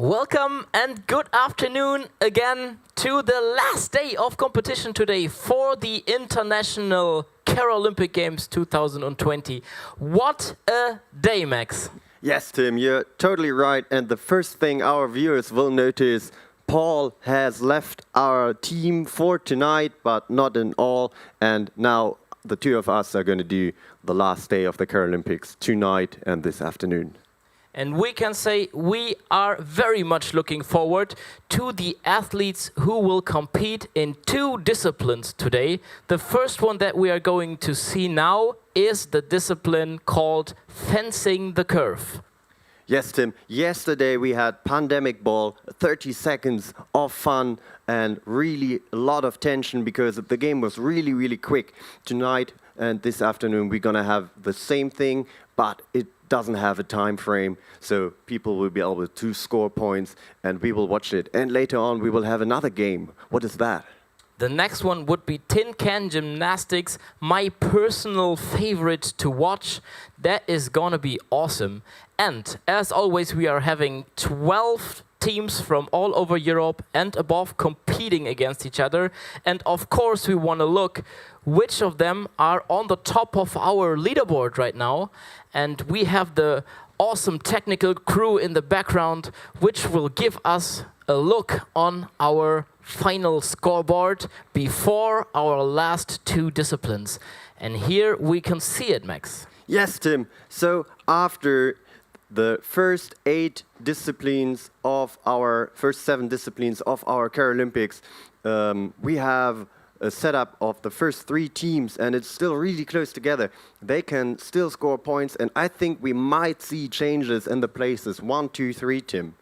Welcome and good afternoon again to the last day of competition today for the International Quaralympic Games 2020. What a day, Max. Yes, Tim, you're totally right. And the first thing our viewers will notice, Paul has left our team for tonight, but not in all. And now the two of us are going to do the last day of the Quaralympics tonight and this afternoon. And we can say we are very much looking forward to the athletes who will compete in two disciplines today. The first one that we are going to see now is the discipline called fencing the curve. Yes, Tim. Yesterday we had pHANDemicBALL, 30 seconds of fun and really a lot of tension because the game was really, really quick. Tonight and this afternoon we're going to have the same thing, but it doesn't have a time frame, so people will be able to score points and we will watch it. And later on we will have another game. What is that? The next one would be tin can gymnastics, my personal favorite to watch. That is gonna be awesome. And as always, we are having 12 teams from all over Europe and above competing against each other. And of course, we want to look which of them are on the top of our leaderboard right now. And we have the awesome technical crew in the background, which will give us a look on our final scoreboard before our last two disciplines. And here we can see it, Max. Yes, Tim. So after the first 8 disciplines of our first 7 disciplines of our Quaralympics, we have a setup of the first 3 teams, and it's still really close together. They can still score points, and I think we might see changes in the places 1, 2, 3, Tim.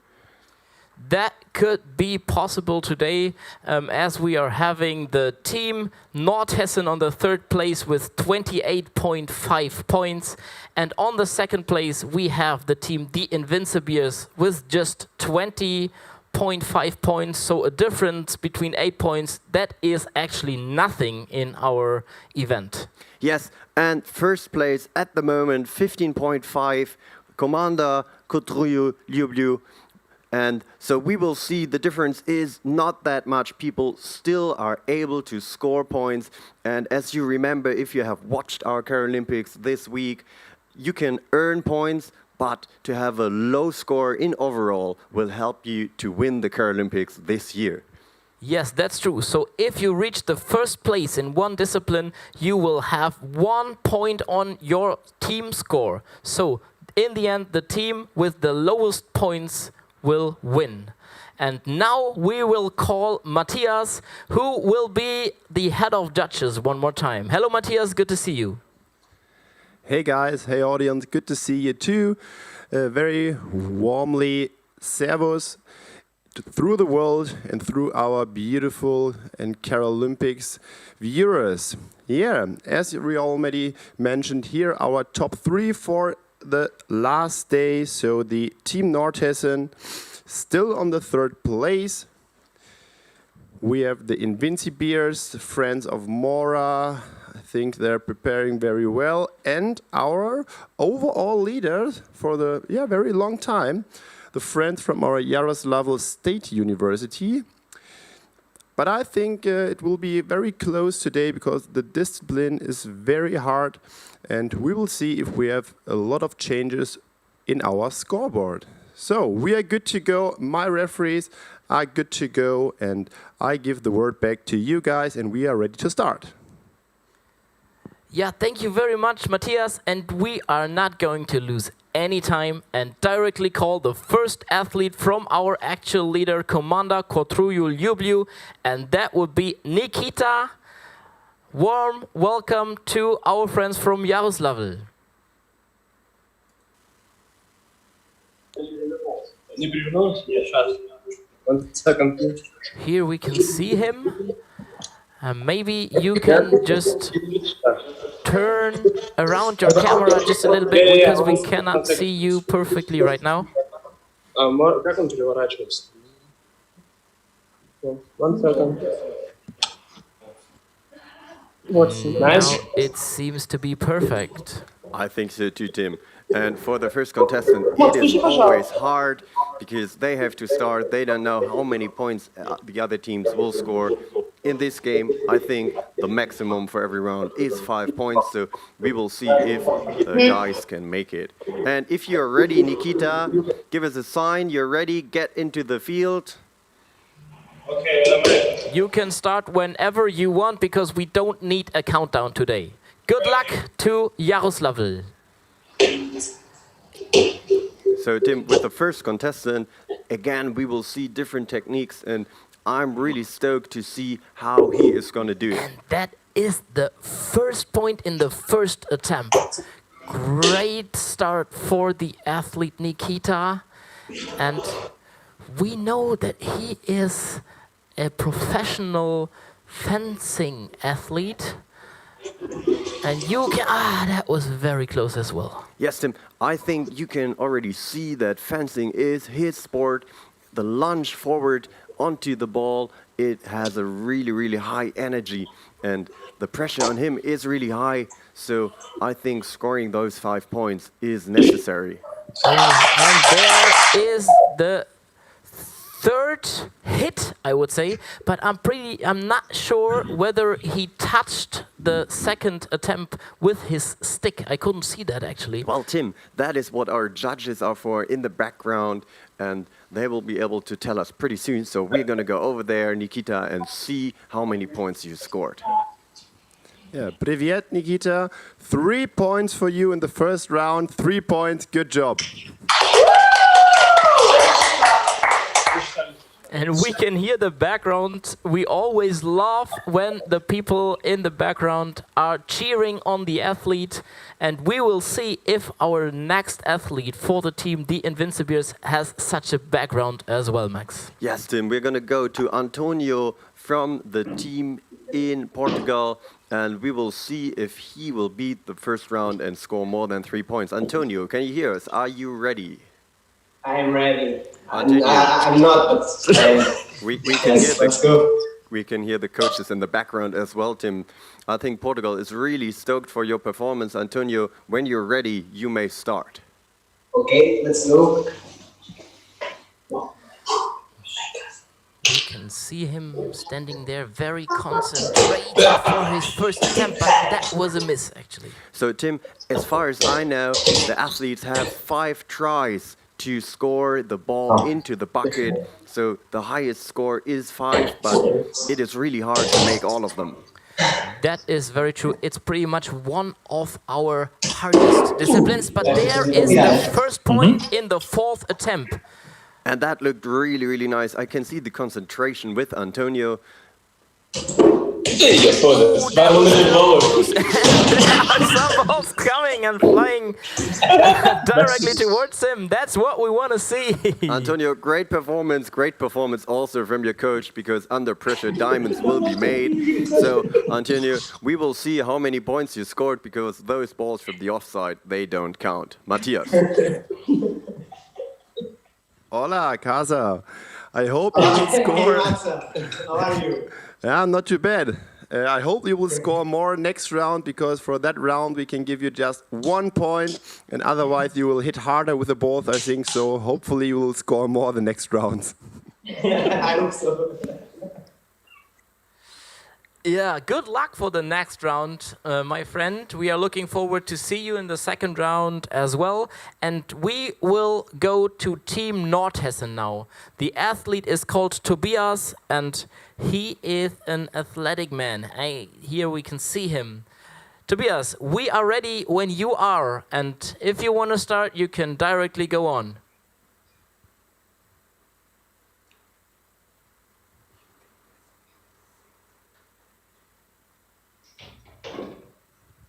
That could be possible today, as we are having the team Nordhessen on the 3rd place with 28.5 points. And on the 2nd place, we have the team The Invincibles with just 20.5 points. So a difference between 8 points, that is actually nothing in our event. Yes, and first place at the moment, 15.5, Commander Kotryu. And so we will see the difference is not that much. People still are able to score points. And as you remember, if you have watched our Quaralympics this week, you can earn points, but to have a low score in overall will help you to win the Quaralympics this year. Yes, that's true. So if you reach the 1st place in one discipline, you will have 1 point on your team score. So in the end, the team with the lowest points will win. And now we will call Matthias, who will be the head of judges one more time. Hello, Matthias, good to see you. Hey guys, hey audience, good to see you too. Very warmly servus through the world and through our beautiful and Quaralympics viewers. Yeah, as we already mentioned here, our top 3 for the last day. So the Team Nordhessen still on the 3rd place. We have the Invincibles, the Friends of Mora. I think they're preparing very well. And our overall leaders for the very long time, the friends from our Yaroslavl State University. But I think it will be very close today because the discipline is very hard and we will see if we have a lot of changes in our scoreboard. So we are good to go. My referees are good to go and I give the word back to you guys and we are ready to start. Yeah, thank you very much, Matthias. And we are not going to lose any time and directly call the first athlete from our actual leader, Commander Kotryu, and that would be Nikita. Warm welcome to our friends from Yaroslavl. Here we can see him. Maybe you can just turn around your camera just a little bit because we cannot see you perfectly right now. One second. Now it seems to be perfect. I think so too, Tim. And for the first contestant, it is always hard because they have to start. They don't know how many points the other teams will score. In this game, I think the maximum for every round is 5 points, so we will see if the guys can make it. And if you're ready, Nikita, give us a sign. You're ready. Get into the field. Okay, I'm ready. You can start whenever you want because we don't need a countdown today. Good luck to Jaroslavl. So Tim, with the first contestant, again, we will see different techniques, and I'm really stoked to see how he is going to do it. And that is the first point in the first attempt. Great start for the athlete Nikita. And we know that he is a professional fencing athlete. And you can, that was very close as well. Yes, Tim, I think you can already see that fencing is his sport. The lunge forward onto the ball, it has a really, really high energy, and the pressure on him is really high. So I think scoring those 5 points is necessary. And there is the third hit, I would say, but I'm not sure whether he touched the second attempt with his stick. I couldn't see that actually. Well, Tim, that is what our judges are for in the background, and they will be able to tell us pretty soon. So we're going to go over there, Nikita, and see how many points you scored. Yeah, Privyet, Nikita. 3 points for you in the first round. 3 points. Good job. And we can hear the background. We always love when the people in the background are cheering on the athlete. And we will see if our next athlete for the team, the Invincibles, has such a background as well, Max. Yes, Tim, we're going to go to Antonio from the team in Portugal, and we will see if he will beat the first round and score more than 3 points. Antonio, can you hear us? Are you ready? I am ready. Antonio. I'm not, but We can hear the coaches in the background as well, Tim. I think Portugal is really stoked for your performance. Antonio, when you're ready, you may start. okay, let's go. You can see him standing there very concentrated for his first attempt, but that was a miss actually. So, Tim, as far as I know, the athletes have 5 tries to score the ball into the bucket. So the highest score is 5, but it is really hard to make all of them. That is very true. It's pretty much one of our hardest disciplines, but there is the first point in the 4th attempt. And that looked really, really nice. I can see the concentration with Antonio. Some balls coming and flying directly towards him. That's what we want to see. Antonio, great performance also from your coach, because under pressure diamonds will be made. So, Antonio, we will see how many points you scored, because those balls from the offside, they don't count. Matthias. Hola, Casa. I hope you will score. How are you? Yeah, not too bad. I hope you will score more next round, because for that round we can give you just 1 point, and otherwise you will hit harder with the balls, I think. So hopefully you will score more the next rounds. I hope so. Yeah, good luck for the next round, my friend. We are looking forward to see you in the second round as well. And we will go to Team Nordhessen now. The athlete is called Tobias, and he is an athletic man. Here we can see him. Tobias, we are ready when you are. And if you want to start, you can directly go on.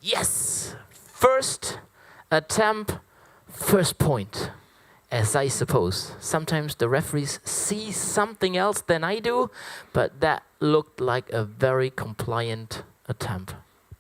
Yes! First attempt, first point. As I suppose. Sometimes the referees see something else than I do, but that looked like a very compliant attempt.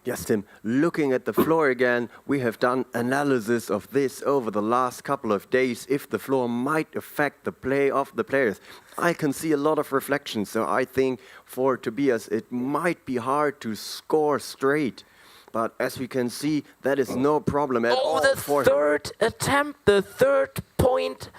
Yes, Tim, looking at the floor again, we have done analysis of this over the last couple of days, if the floor might affect the play of the players. I can see a lot of reflection, so I think for Tobias it might be hard to score straight. But as we can see, that is no problem at all the for him. third attempt, the third point.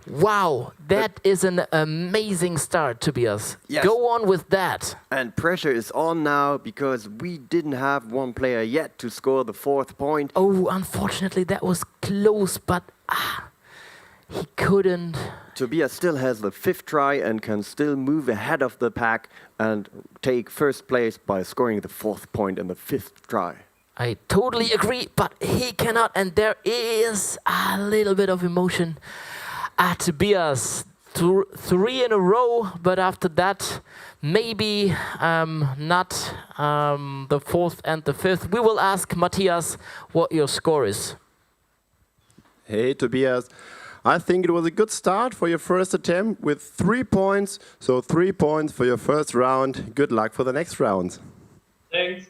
Wow, that is an amazing start, Tobias. Yes. Go on with that. And pressure is on now because we didn't have one player yet to score the 4th point. Oh, unfortunately, that was close, but he couldn't. Tobias still has the 5th try and can still move ahead of the pack and take 1st place by scoring the 4th point in the 5th try. I totally agree, but he cannot, and there is a little bit of emotion. Tobias, 3 in a row, but after that, maybe not the 4th and the 5th. We will ask Matthias what your score is. Hey, Tobias. I think it was a good start for your first attempt with 3 points. So 3 points for your first round. Good luck for the next round. Thanks.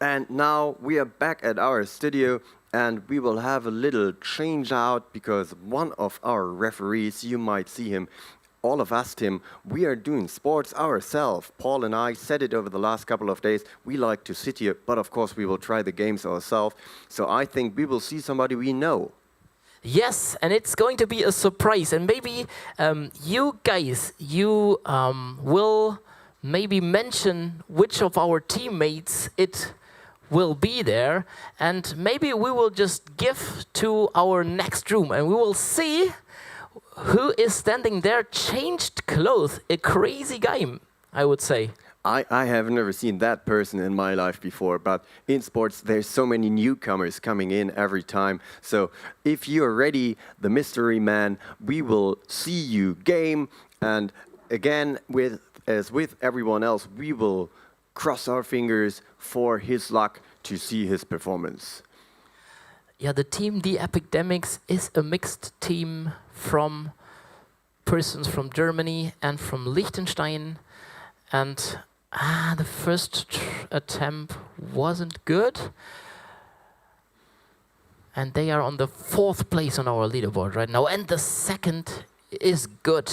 And now we are back at our studio and we will have a little change out because one of our referees, you might see him, all of us, Tim, we are doing sports ourselves. Paul and I said it over the last couple of days. We like to sit here, but of course we will try the games ourselves. So I think we will see somebody we know. Yes, and it's going to be a surprise. And maybe you guys, you will maybe mention which of our teammates it will be there. And maybe we will just give to our next room and we will see who is standing there changed clothes. A crazy guy, I would say. I have never seen that person in my life before, but in sports there's so many newcomers coming in every time. So if you're ready, the mystery man, we will see you game. And again, as with everyone else, we will cross our fingers for his luck to see his performance. Yeah, the team, the Epidemics, is a mixed team from persons from Germany and from Liechtenstein. And the first attempt wasn't good. And they are on the 4th place on our leaderboard right now. And the second is good.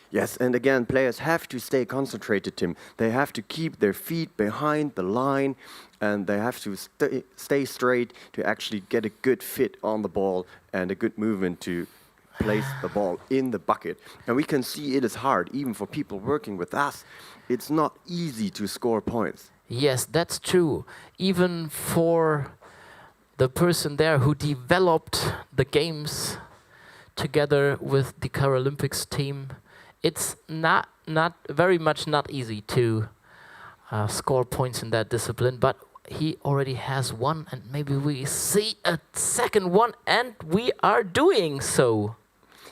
Yes, and again, players have to stay concentrated, Tim. They have to keep their feet behind the line and they have to stay straight to actually get a good fit on the ball and a good movement to place the ball in the bucket. And we can see it is hard, even for people working with us. It's not easy to score points. Yes, that's true. Even for the person there who developed the games together with the Quaralympics team, it's not very much not easy to score points in that discipline, but he already has one, and maybe we see a second one, and we are doing so.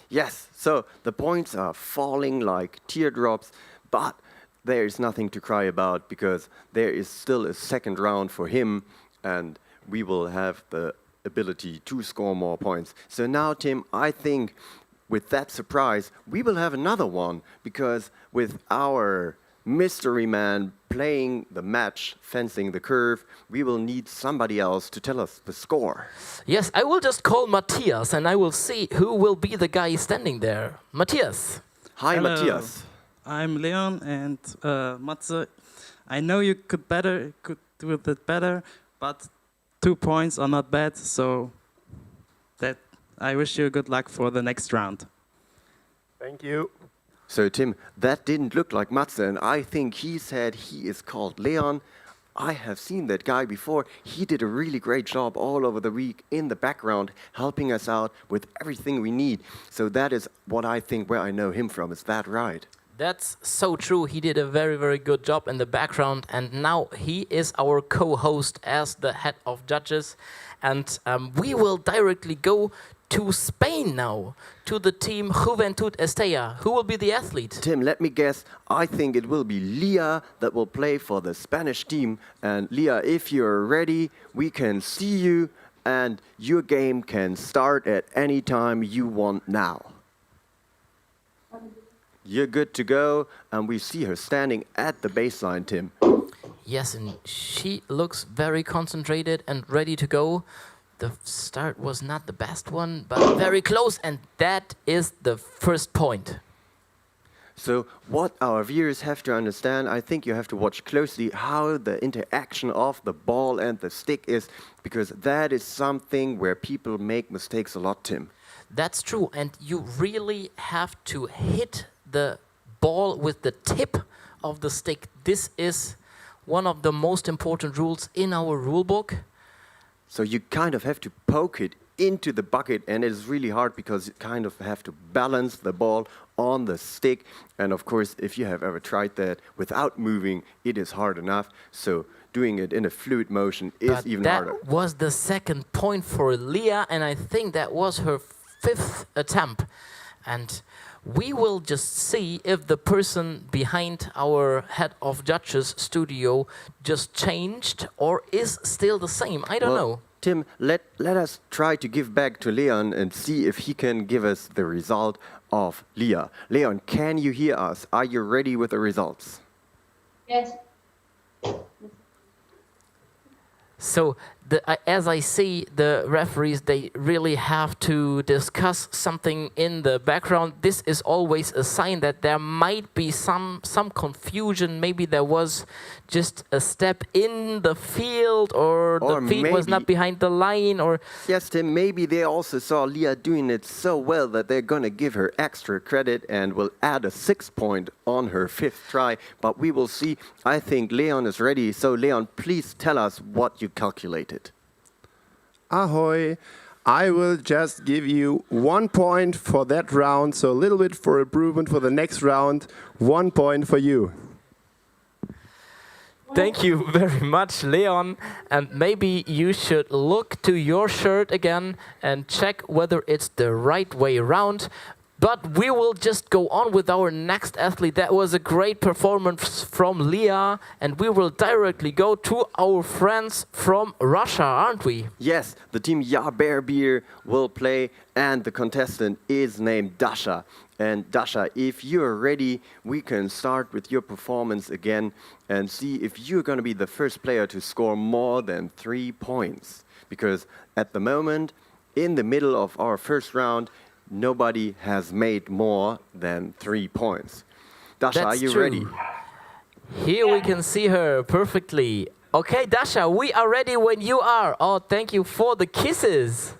Yes, so the points are falling like teardrops, but there is nothing to cry about because there is still a second round for him, and we will have the ability to score more points. So now, Tim, I think with that surprise, we will have another one because with our mystery man playing the match, fencing the curve, we will need somebody else to tell us the score. Yes, I will just call Matthias and I will see who will be the guy standing there. Matthias. Hi, Hello. Matthias. I'm Leon and Matze. I know you could do it better, but 2 points are not bad, so that I wish you good luck for the next round. Thank you. So, Tim, that didn't look like Matze, and I think he said he is called Leon. I have seen that guy before. He did a really great job all over the week in the background, helping us out with everything we need. So that is what I think where I know him from. Is that right? That's so true. He did a very, very good job in the background, and now he is our co-host as the head of judges. And we will directly go to Spain now, to the team Juventud Estella. Who will be the athlete? Tim, let me guess. I think it will be Leah that will play for the Spanish team. And Leah, if you're ready, we can see you, and your game can start at any time you want now. You're good to go, and we see her standing at the baseline, Tim. Yes, and she looks very concentrated and ready to go. The start was not the best one, but very close, and that is the first point. So what our viewers have to understand, I think you have to watch closely how the interaction of the ball and the stick is, because that is something where people make mistakes a lot, Tim. That's true, and you really have to hit the ball with the tip of the stick. This is one of the most important rules in our rule book. So you kind of have to poke it into the bucket, and it is really hard because you kind of have to balance the ball on the stick. And of course, if you have ever tried that without moving, it is hard enough. So doing it in a fluid motion is even harder. That was the second point for Leah, and I think that was her 5th attempt. And we will just see if the person behind our head of judges studio just changed or is still the same. I don't know. Tim, let us try to give back to Leon and see if he can give us the result of Leah. Leon, can you hear us? Are you ready with the results? Yes. So, as I see, the referees, they really have to discuss something in the background. This is always a sign that there might be some confusion. Maybe there was just a step in the field, or the feet was not behind the line, or... Yes, Tim, maybe they also saw Leah doing it so well that they're going to give her extra credit and will add a 6 point on her 5th try. But we will see. I think Leon is ready. So, Leon, please tell us what you calculated. Ahoy! I will just give you 1 point for that round, so a little bit for improvement for the next round. 1 point for you. Thank you very much, Leon. And maybe you should look to your shirt again and check whether it's the right way around. But we will just go on with our next athlete. That was a great performance from Leah, and we will directly go to our friends from Russia, aren't we? Yes, the team Beer will play, and the contestant is named Dasha. And Dasha, if you're ready, we can start with your performance again and see if you're going to be the first player to score more than 3 points. Because at the moment, in the middle of our first round, nobody has made more than 3 points. Dasha, That's are you true. ready? Here we can see her perfectly. Okay, Dasha, we are ready when you are. Oh, thank you for the kisses.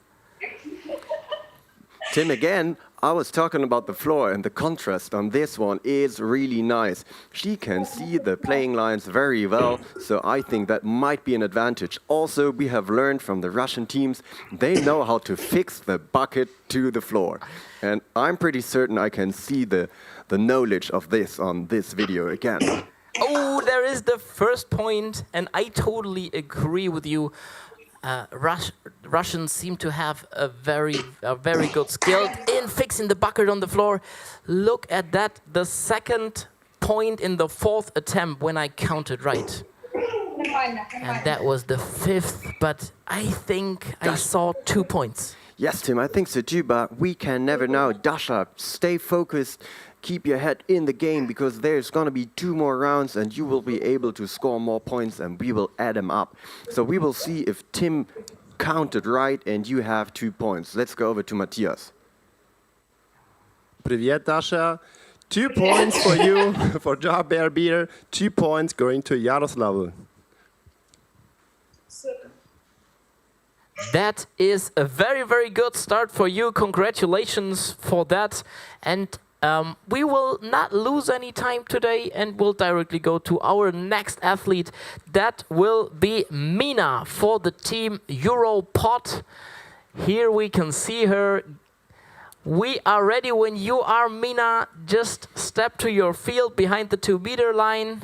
Tim, again, I was talking about the floor, and the contrast on this one is really nice. She can see the playing lines very well, so I think that might be an advantage. Also, we have learned from the Russian teams, they know how to fix the bucket to the floor. And I'm pretty certain I can see the knowledge of this on this video again. Oh, there is the first point, and I totally agree with you. Russians seem to have a very good skill in fixing the bucket on the floor. Look at that, the second point in the 4th attempt when I counted right. And that was the 5th, but I think I saw 2 points. Yes, Tim, I think so too, but we can never know. Dasha, stay focused. Keep your head in the game, because there's going to be 2 more rounds and you will be able to score more points and we will add them up. So we will see if Tim counted right and you have 2 points. Let's go over to Matthias. Привет, Dasha. 2 points for you for Beer. 2 points going to Yaroslav. That is a very good start for you. Congratulations for that. And we will not lose any time today and we'll directly go to our next athlete. That will be Mina for the team VIRUotball. Here we can see her. We are ready when you are, Mina. Just step to your field behind the 2-meter line.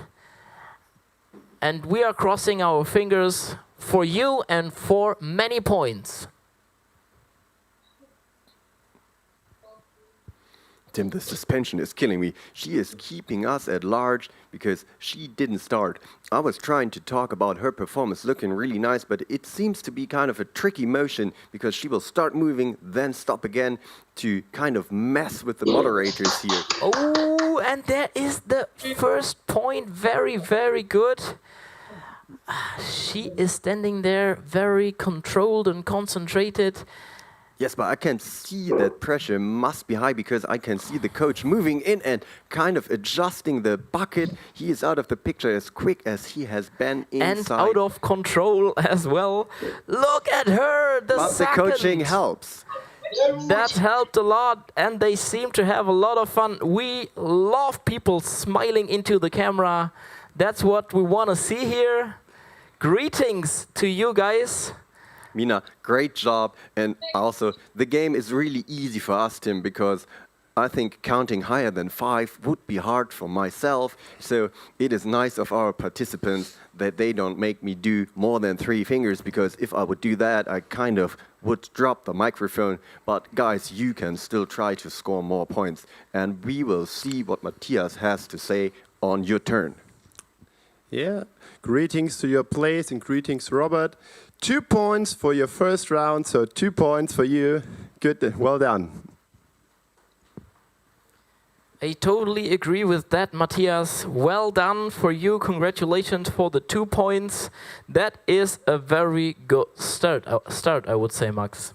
And we are crossing our fingers for you and for many points. Tim, the suspension is killing me. She is keeping us at large because she didn't start. I was trying to talk about her performance looking really nice, but it seems to be kind of a tricky motion because she will start moving, then stop again to kind of mess with the moderators here. Oh, and there is the first point. Very good. She is standing there very controlled and concentrated. Yes, but I can see that pressure must be high because I can see the coach moving in and kind of adjusting the bucket. He is out of the picture as quick as he has been inside. And out of control as well. Look at her, the but second. the coaching helps. That helped a lot, and they seem to have a lot of fun. We love people smiling into the camera. That's what we want to see here. Greetings to you guys. Mina, great job. And also, the game is really easy for us, Tim, because I think counting higher than 5 would be hard for myself. So it is nice of our participants that they don't make me do more than 3 fingers, because if I would do that, I kind of would drop the microphone. But guys, you can still try to score more points. And we will see what Matthias has to say on your turn. Yeah, greetings to your place and greetings, Robert. 2 points for your first round, so 2 points for you. Good, well done. I totally agree with that, Matthias. Well done for you. Congratulations for the 2 points. That is a very good start, I would say, Max.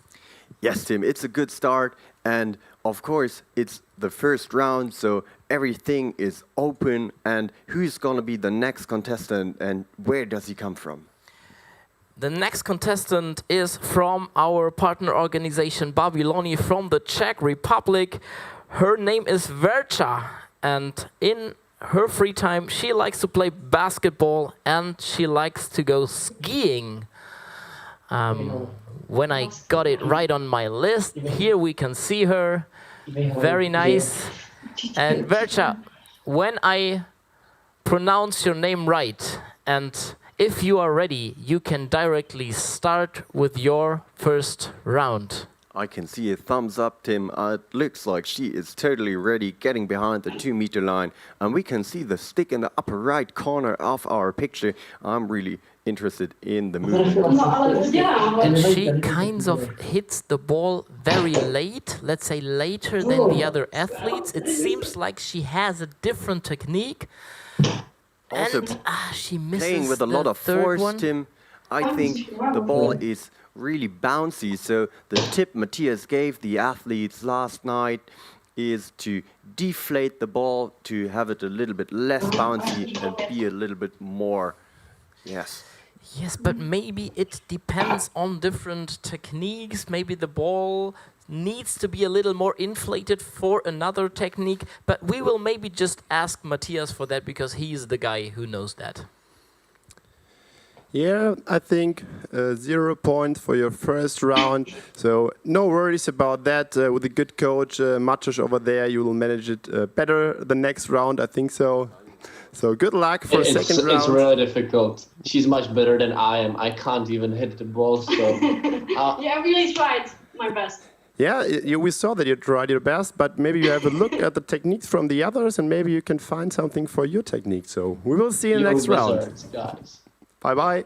Yes, Tim, it's a good start. And of course, it's the first round, so everything is open. And who's going to be the next contestant and where does he come from? The next contestant is from our partner organization, Babyloni, from the Czech Republic. Her name is Verča, and in her free time, she likes to play basketball and she likes to go skiing. When I got it right on my list, here we can see her. Very nice. And Verča, when I pronounce your name right, and if you are ready, you can directly start with your first round. I can see a thumbs up, Tim. It looks like she is totally ready, getting behind the 2-meter line. And we can see the stick in the upper right corner of our picture. I'm really interested in the movement. And she kind of hits the ball very late, let's say later than the other athletes. It seems like she has a different technique. Also, And she misses playing with a lot of force, Tim. I think the ball is really bouncy. So the tip Matthias gave the athletes last night is to deflate the ball, to have it a little bit less bouncy and be a little bit more, yes. Yes, but maybe it depends on different techniques. Maybe the ball needs to be a little more inflated for another technique. But we will maybe just ask Matthias for that because he's the guy who knows that. Yeah, I think 0 points for your first round. So no worries about that. With a good coach, Matos over there, you will manage it better the next round, I think so. So good luck for second round. It's really difficult. She's much better than I am. I can't even hit the ball. So yeah, I really tried my best. Yeah, we saw that you tried your best, but maybe you have a look at the techniques from the others and maybe you can find something for your technique. So we will see you in the next round. Guys. Bye-bye.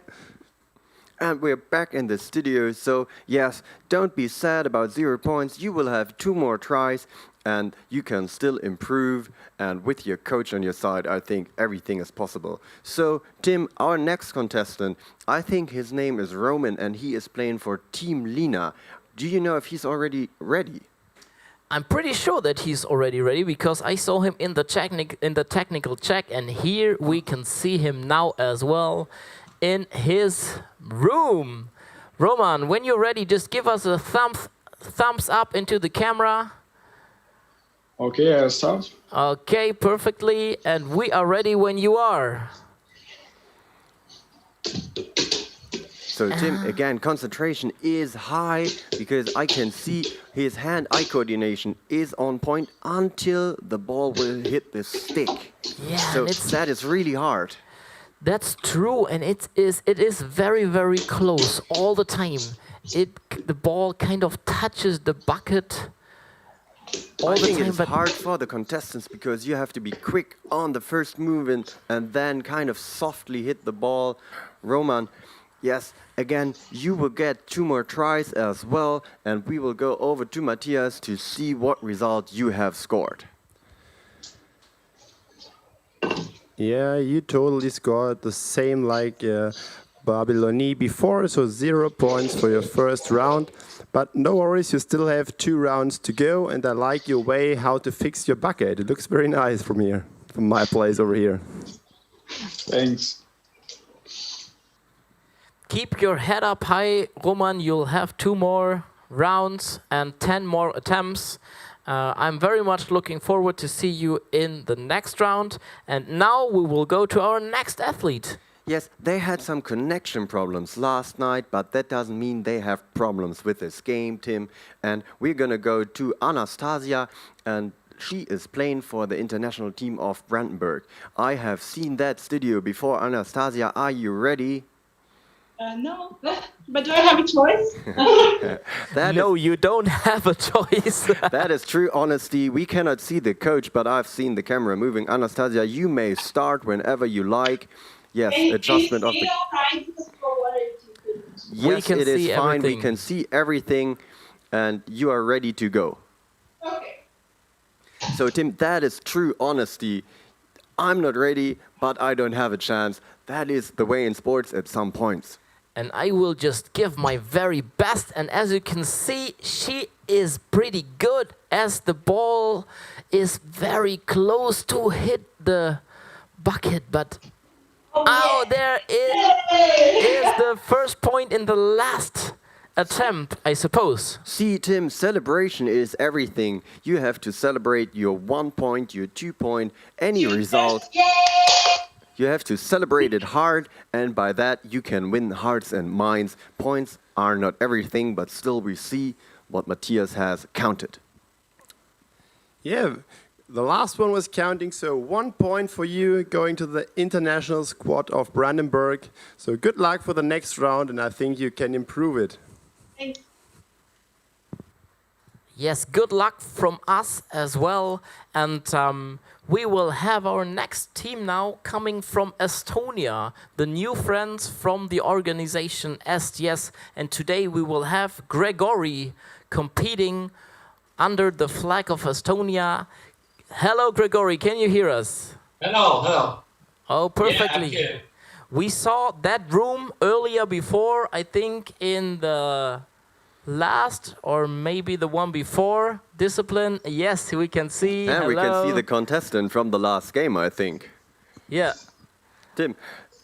And we're back in the studio, so yes, don't be sad about 0 points. You will have 2 more tries, and you can still improve. And with your coach on your side, I think everything is possible. So, Tim, our next contestant, I think his name is Roman, and he is playing for Team Lina. Do you know if he's already ready? I'm pretty sure that he's already ready because I saw him in the technical check, and here we can see him now as well in his room. Roman, when you're ready, just give us a thumbs up into the camera. Okay, I'll start. Okay, perfectly. And we are ready when you are. So, Tim, again, concentration is high because I can see his hand-eye coordination is on point until the ball will hit the stick. Yeah, so that is really hard. That's true, and it is very, very close all the time. The ball kind of touches the bucket all I the think time. it's hard for the contestants because you have to be quick on the first movement and then kind of softly hit the ball. Roman, yes, again, you will get 2 more tries as well, and we will go over to Matthias to see what result you have scored. Yeah, you totally scored the same like Babyloni before, so 0 points for your first round. But no worries, you still have 2 rounds to go, and I like your way how to fix your bucket. It looks very nice from here, from my place over here. Thanks. Keep your head up high, Roman. You'll have 2 more rounds and 10 more attempts. I'm very much looking forward to see you in the next round. And now we will go to our next athlete. Yes, they had some connection problems last night, but that doesn't mean they have problems with this game, Tim. And we're going to go to Anastasia, and she is playing for the international team of Brandenburg. I have seen that studio before. Anastasia, are you ready? No, but do I have a choice? No, you don't have a choice. That is true honesty. We cannot see the coach, but I've seen the camera moving. Anastasia, you may start whenever you like. Yes, adjustment of the... Yes, can it is see fine. everything. We can see everything, and you are ready to go. Okay. So, Tim, that is true honesty. I'm not ready, but I don't have a chance. That is the way in sports at some points. And I will just give my very best. And as you can see, she is pretty good as the ball is very close to hit the bucket. But oh, there is the first point in the last attempt, I suppose. See, Tim, celebration is everything. You have to celebrate your 1 point, your 2 point, any result. You have to celebrate it hard, and by that you can win hearts and minds. Points are not everything, but still we see what Matthias has counted. Yeah, the last one was counting, so 1 point for you going to the international squad of Brandenburg. So good luck for the next round, and I think you can improve it. Thanks. Yes, good luck from us as well. And we will have our next team now coming from Estonia, the new friends from the organization STS. And today we will have Gregory competing under the flag of Estonia. Hello, Gregory, can you hear us? Hello, hello. Oh, perfectly. Yeah, I'm here. We saw that room earlier before, I think in the last or maybe the one before discipline. Yes, we can see. And we can see Hello. the contestant from the last game, I think. Yeah. Tim,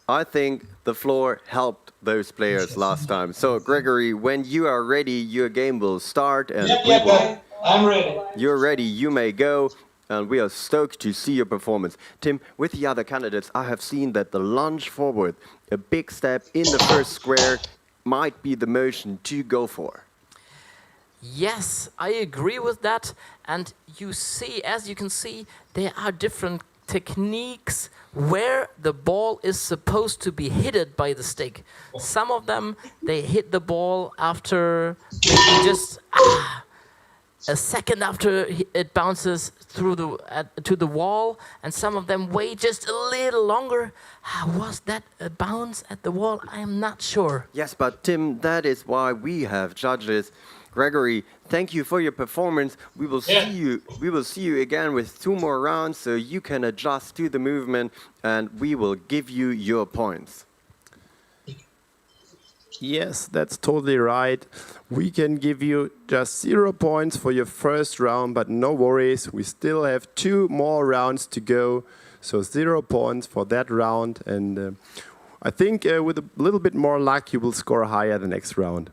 I think the floor helped those players last time. So, Gregory, when you are ready, your game will start. And I'm ready. You're ready, you may go. And we are stoked to see your performance. Tim, with the other candidates, I have seen that the lunge forward, a big step in the first square, might be the motion to go for. Yes, I agree with that. And you see, as you can see, there are different techniques where the ball is supposed to be hit by the stick. Some of them, they hit the ball after maybe just a second after it bounces through to the wall, and some of them wait just a little longer. Was that a bounce at the wall? I am not sure. Yes, but Tim, that is why we have judges. Gregory, thank you for your performance. We will see you. We will see you again with 2 more rounds, so you can adjust to the movement, and we will give you your points. Yes, that's totally right. We can give you just 0 points for your first round, but no worries. We still have 2 more rounds to go. So 0 points for that round. And I think with a little bit more luck, you will score higher the next round.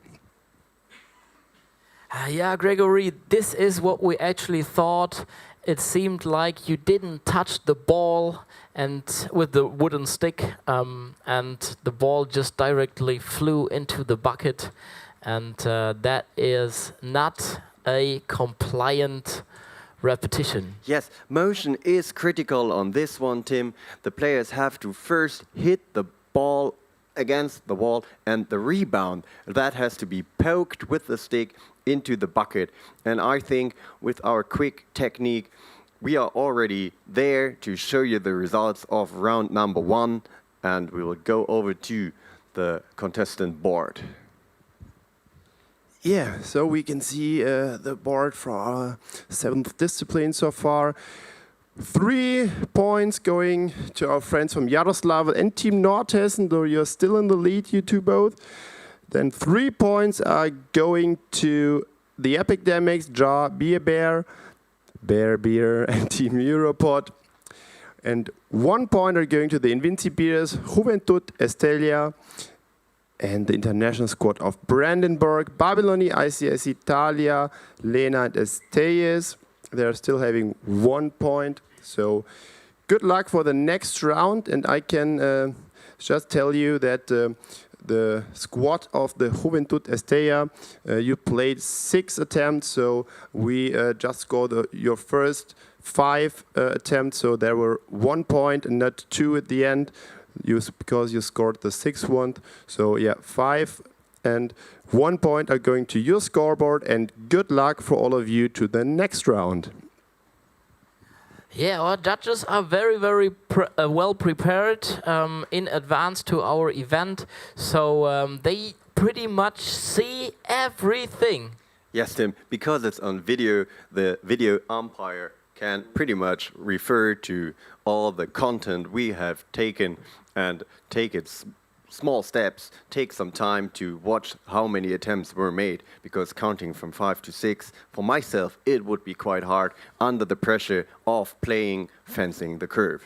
Yeah, Gregory, this is what we actually thought. It seemed like you didn't touch the ball and with the wooden stick, and the ball just directly flew into the bucket, and that is not a compliant repetition. Yes, motion is critical on this one, Tim. The players have to first hit the ball against the wall, and the rebound, that has to be poked with the stick into the bucket. And I think with our quick technique, we are already there to show you the results of round number 1, and we will go over to the contestant board. Yeah, so we can see the board for our 7th discipline so far. 3 points going to our friends from Yaroslavl and Team Nordhessen, though you're still in the lead, you two both. Then 3 points are going to the Epidemics, Jar, Beer, and Team Europod. And 1 point are going to the Invincibles, Juventud Estelia, and the international squad of Brandenburg, Babyloni, ICS Italia, Lena and Esteyes. They're still having 1 point. So good luck for the next round. And I can just tell you that the squad of the Juventud Estella, you played 6 attempts. So we just scored your first 5 attempts. So there were 1 point and not 2 at the end. Because you scored the 6th one. So yeah, 5 and 1 point are going to your scoreboard, and good luck for all of you to the next round. Yeah, our judges are very, very well prepared in advance to our event, so they pretty much see everything. Yes, Tim, because it's on video, the video umpire can pretty much refer to all the content we have taken and take its small steps, take some time to watch how many attempts were made, because counting from 5 to 6, for myself, it would be quite hard under the pressure of playing fencing the curve.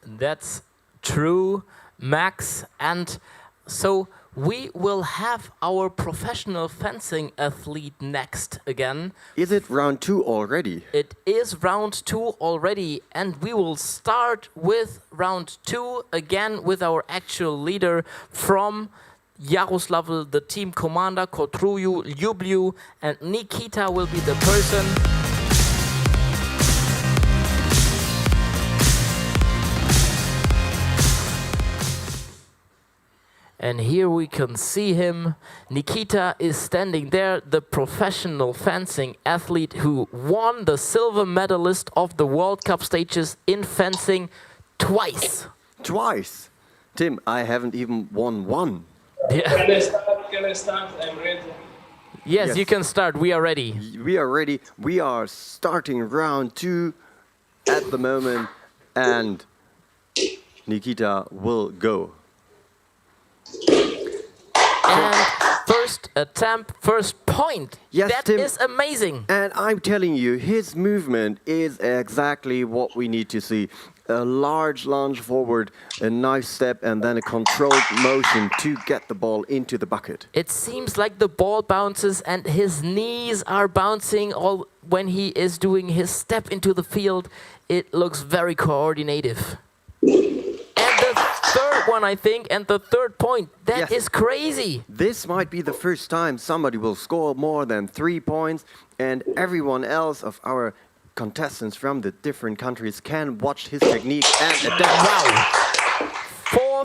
That's true, Max. And so we will have our professional fencing athlete next again. Is it round 2 already? It is round 2 already, and we will start with round 2 again with our actual leader from Yaroslavl, the team commander, Kotruju Ljublju, and Nikita will be the person. And here we can see him. Nikita is standing there, the professional fencing athlete who won the silver medalist of the World Cup stages in fencing twice. Twice? Tim, I haven't even won 1. Yeah. Can I start? Can I start? I'm ready. Yes, you can start. We are ready. We are ready. We are starting round 2 at the moment, and Nikita will go. And first attempt, first point. Yes, that Tim. is amazing. And I'm telling you, his movement is exactly what we need to see. A large lunge forward, a nice step, and then a controlled motion to get the ball into the bucket. It seems like the ball bounces and his knees are bouncing all when he is doing his step into the field. It looks very coordinative. And the third one, I think, and the third point. That is crazy. This might be the first time somebody will score more than 3 points, and everyone else of our contestants from the different countries can watch his technique and adapt. Wow.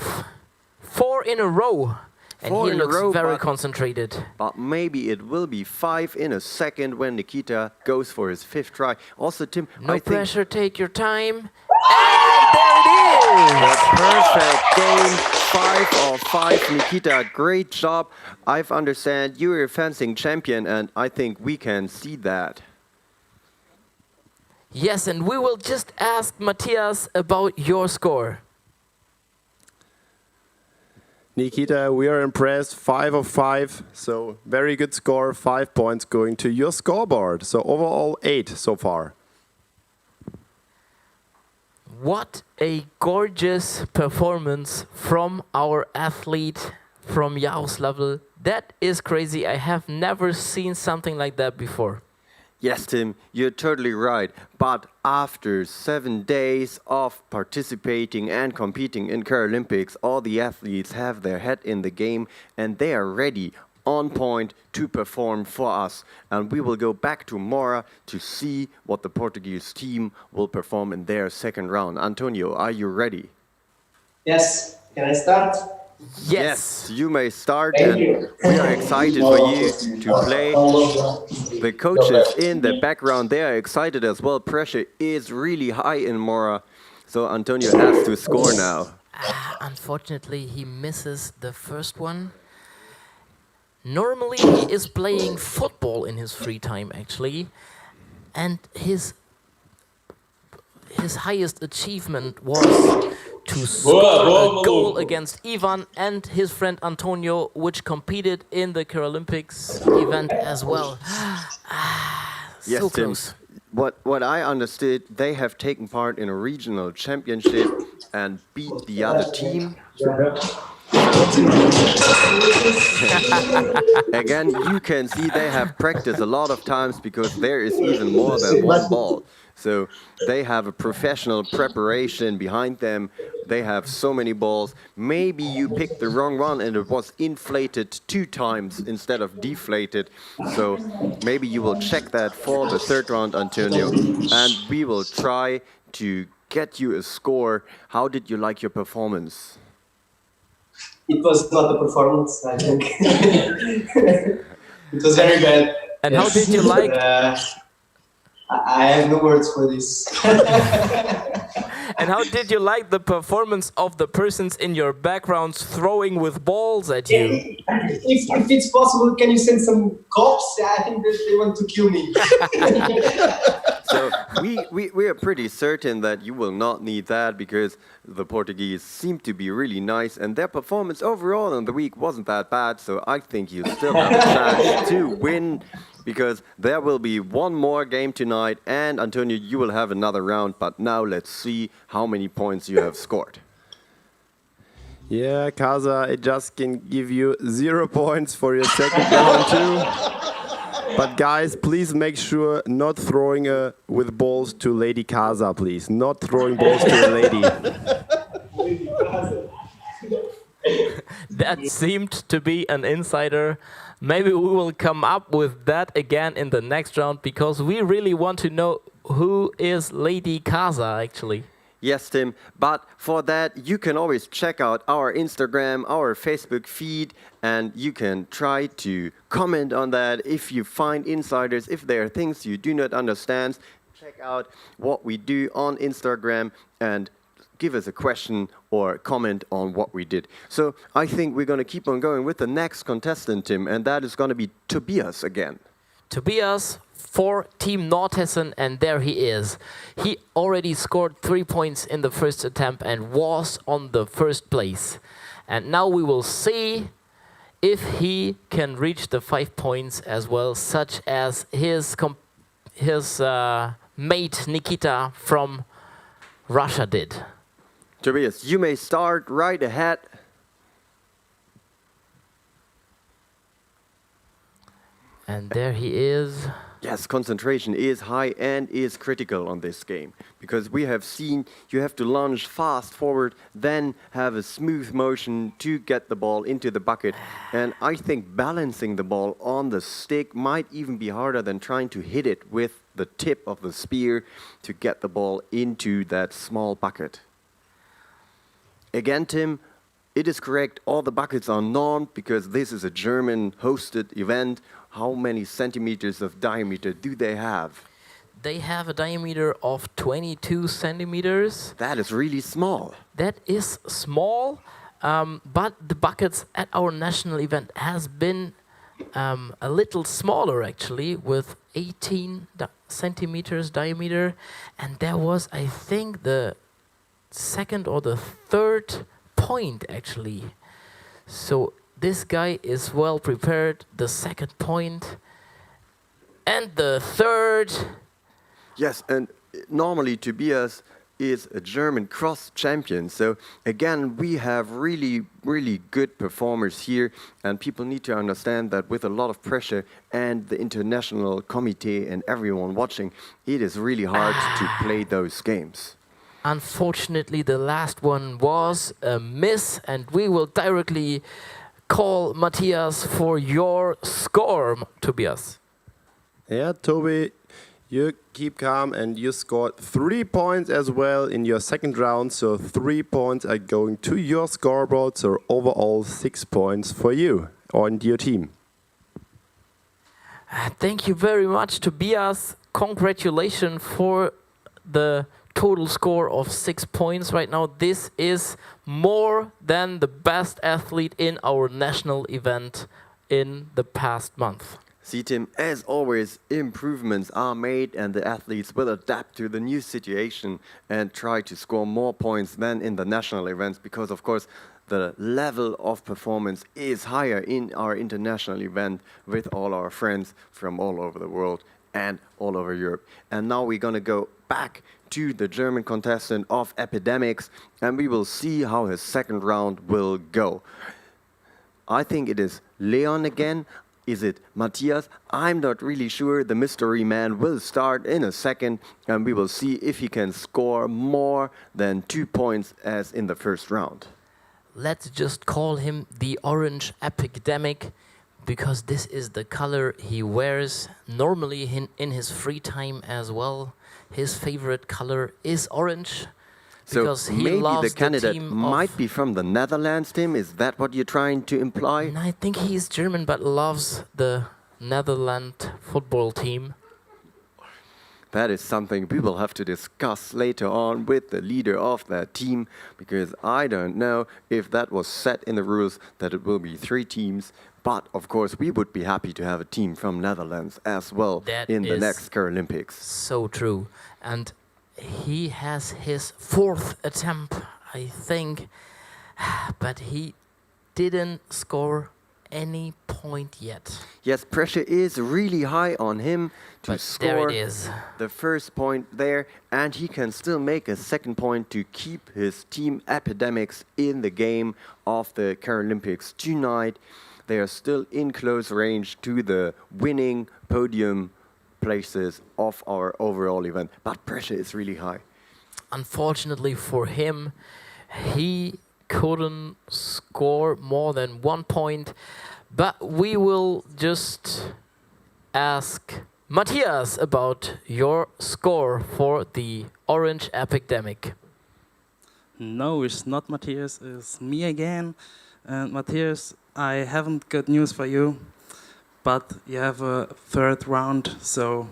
4 in a row. And he looks very concentrated. But maybe it will be 5 in a second when Nikita goes for his 5th try. Also, Tim, no pressure, take your time. And there it is! A perfect game, 5 of 5. Nikita, great job. I understand you're a fencing champion, and I think we can see that. Yes, and we will just ask Matthias about your score. Nikita, we are impressed. 5 of 5, so very good score. 5 points going to your scoreboard. So overall 8 so far. What a gorgeous performance from our athlete from Yaroslavl. That is crazy. I have never seen something like that before. Yes, Tim, you're totally right. But after 7 days of participating and competing in Quaralympics, all the athletes have their head in the game and they are ready, on point, to perform for us. And we will go back to Mora to see what the Portuguese team will perform in their second round. Antonio, are you ready? Yes. Can I start? Yes, you may start, Thank and you. we are excited for you to play. The coaches in the background, they are excited as well. Pressure is really high in Mora, so Antonio has to score now. Unfortunately, he misses the first one. Normally, he is playing football in his free time, actually. And his his highest achievement was to score a goal against Ivan and his friend Antonio, which competed in the Quaralympics event as well. Yes, So Tim. close. What I understood, they have taken part in a regional championship and beat the other team. Again, you can see they have practiced a lot of times because there is even more than one ball. So they have a professional preparation behind them. They have so many balls. Maybe you picked the wrong one and it was inflated 2 times instead of deflated. So maybe you will check that for the third round, Antonio. And we will try to get you a score. How did you like your performance? It was not a performance, I think. It was very bad. And how did you like? I have no words for this. And how did you like the performance of the persons in your backgrounds throwing with balls at you? If it's possible, can you send some cops? I think that they want to kill me. So we are pretty certain that you will not need that because the Portuguese seem to be really nice and their performance overall in the week wasn't that bad. So I think you still have a chance to win because there will be one more game tonight and Antonio, you will have another round. But now let's see how many points you have scored. Yeah, Kaza, I just can give you 0 points for your second round too. But guys, please make sure not throwing with balls to Lady Kaza, please. Not throwing balls to a lady. That seemed to be an insider. Maybe we will come up with that again in the next round because we really want to know who is Lady Kaza actually. Yes, Tim, but for that, you can always check out our Instagram, our Facebook feed, and you can try to comment on that. If you find insiders, if there are things you do not understand, check out what we do on Instagram and give us a question or comment on what we did. So I think we're going to keep on going with the next contestant, Tim, and that is going to be Tobias again. Tobias for Team Nordhessen, and there he is. He already scored 3 points in the first attempt and was on the first place. And now we will see if he can reach the 5 points as well, such as his mate Nikita from Russia did. Tobias, you may start right ahead. And there he is. Yes, concentration is high and is critical on this game because we have seen you have to lunge fast forward, then have a smooth motion to get the ball into the bucket. And I think balancing the ball on the stick might even be harder than trying to hit it with the tip of the spear to get the ball into that small bucket. Again, Tim, it is correct, all the buckets are non because this is a German hosted event. How many centimeters of diameter do they have? They have a diameter of 22 centimeters. That is really small. That is small, but the buckets at our national event has been a little smaller actually, with 18 centimeters diameter. And there was, I think, the second or the third point actually. So this guy is well prepared. The second point and the third. Yes, and normally Tobias is a German cross champion. So again, we have really, really good performers here, and people need to understand that with a lot of pressure and the international committee and everyone watching, it is really hard to play those games. Unfortunately, the last one was a miss, and we will directly call Matthias for your score, Tobias. Yeah, Toby, you keep calm and you scored 3 points as well in your second round. So 3 points are going to your scoreboard. So overall 6 points for you and your team. Thank you very much, Tobias. Congratulations for the total score of 6 points right now. This is more than the best athlete in our national event in the past month. See, Tim, as always, improvements are made and the athletes will adapt to the new situation and try to score more points than in the national events because, of course, the level of performance is higher in our international event with all our friends from all over the world and all over Europe. And now we're going to go back to the German contestant of epidemics and we will see how his second round will go. I think it is Leon again. Is it Matthias? I'm not really sure. The mystery man will start in a second and we will see if he can score more than 2 points as in the first round. Let's just call him the Orange Epidemic because this is the color he wears normally in his free time as well. His favorite color is orange. So maybe the candidate might be from the Netherlands, Tim? Is that what you're trying to imply? I think he's German but loves the Netherlands football team. That is something we will have to discuss later on with the leader of that team, because I don't know if that was set in the rules that it will be 3 teams. But of course, we would be happy to have a team from Netherlands as well that in the next Quaralympics. So true. And he has his 4th attempt, I think, but he didn't score any point yet. Yes, pressure is really high on him to score the first point there, and he can still make a second point to keep his team Epidemics in the game of the Quaralympics tonight. They are still in close range to the winning podium places of our overall event, but pressure is really high. Unfortunately for him, he couldn't score more than 1 point, but we will just ask Matthias about your score for the Orange Epidemic. No, it's not Matthias, it's me again. And Matthias, I haven't good news for you, but you have a 3rd round, so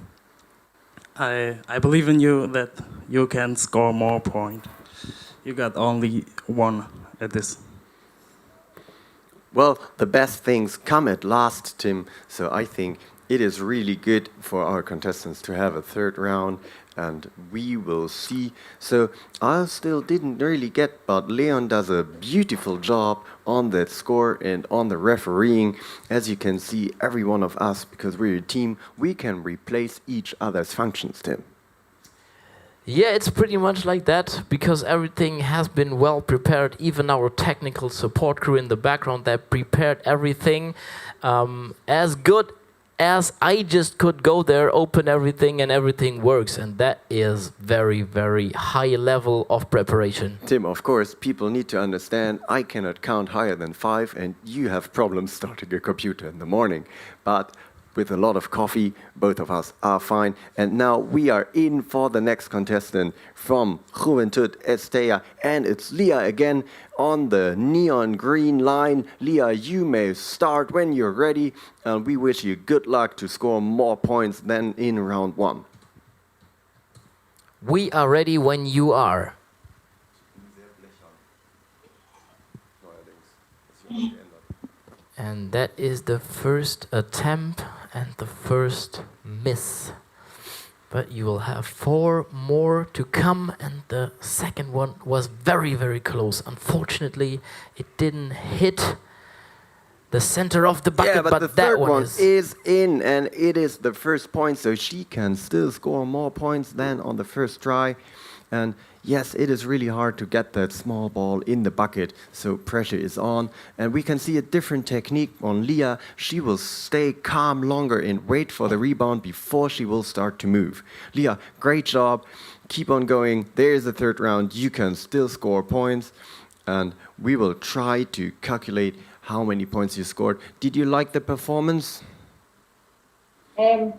I believe in you that you can score more points. You got only 1 at this. Well, the best things come at last, Tim, so I think it is really good for our contestants to have a 3rd round, and we will see. So I still didn't really get, but Leon does a beautiful job on that score and on the refereeing. As you can see, every one of us, because we're a team, we can replace each other's functions, Tim. Yeah, it's pretty much like that, because everything has been well prepared. Even our technical support crew in the background, that prepared everything as good as I just could go there, open everything, and everything works. And that is very, very high level of preparation. Tim, of course, people need to understand I cannot count higher than 5, and you have problems starting a computer in the morning. But with a lot of coffee, both of us are fine. And now we are in for the next contestant from Juventud Estella, and it's Leah again on the neon green line. Leah, you may start when you're ready, and we wish you good luck to score more points than in round 1. We are ready when you are. And that is the first attempt and the first miss. But you will have 4 more to come, and the second one was very, very close. Unfortunately, it didn't hit the center of the bucket, yeah, but the that third one is in, and it is the first point, so she can still score more points than on the first try. And yes, it is really hard to get that small ball in the bucket, so pressure is on. And we can see a different technique on Leah. She will stay calm longer and wait for the rebound before she will start to move. Leah, great job. Keep on going. There is the 3rd round. You can still score points. And we will try to calculate how many points you scored. Did you like the performance? Thumbs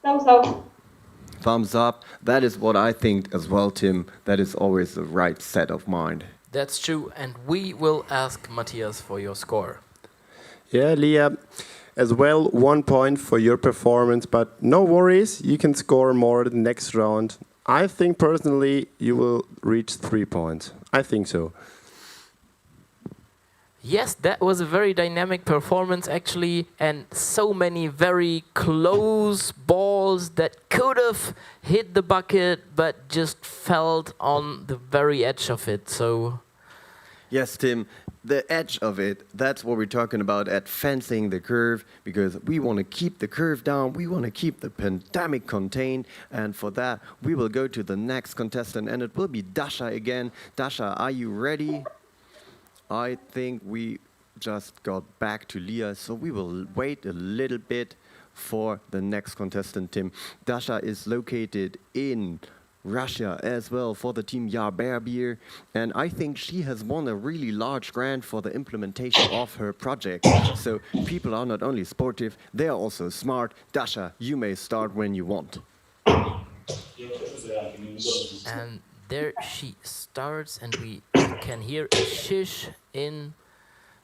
up. Thumbs up. That is what I think as well, Tim. That is always the right set of mind. That's true, and we will ask Matthias for your score. Yeah, Leah, as well, 1 point for your performance, but no worries, you can score more the next round. I think personally you will reach 3 points. I think so. Yes, that was a very dynamic performance actually, and so many very close balls that could have hit the bucket but just fell on the very edge of it. So Yes, Tim, the edge of it, that's what we're talking about at fencing the curve, because we want to keep the curve down, we want to keep the pandemic contained, and for that, we will go to the next contestant, and it will be Dasha again. Dasha, are you ready? I think we just got back to Leah, so we will wait a little bit for the next contestant, Tim. Dasha is located in Russia as well for the team Beer, and I think she has won a really large grant for the implementation of her project. So people are not only sportive, they are also smart. Dasha, you may start when you want. and there she starts, and we can hear a shish in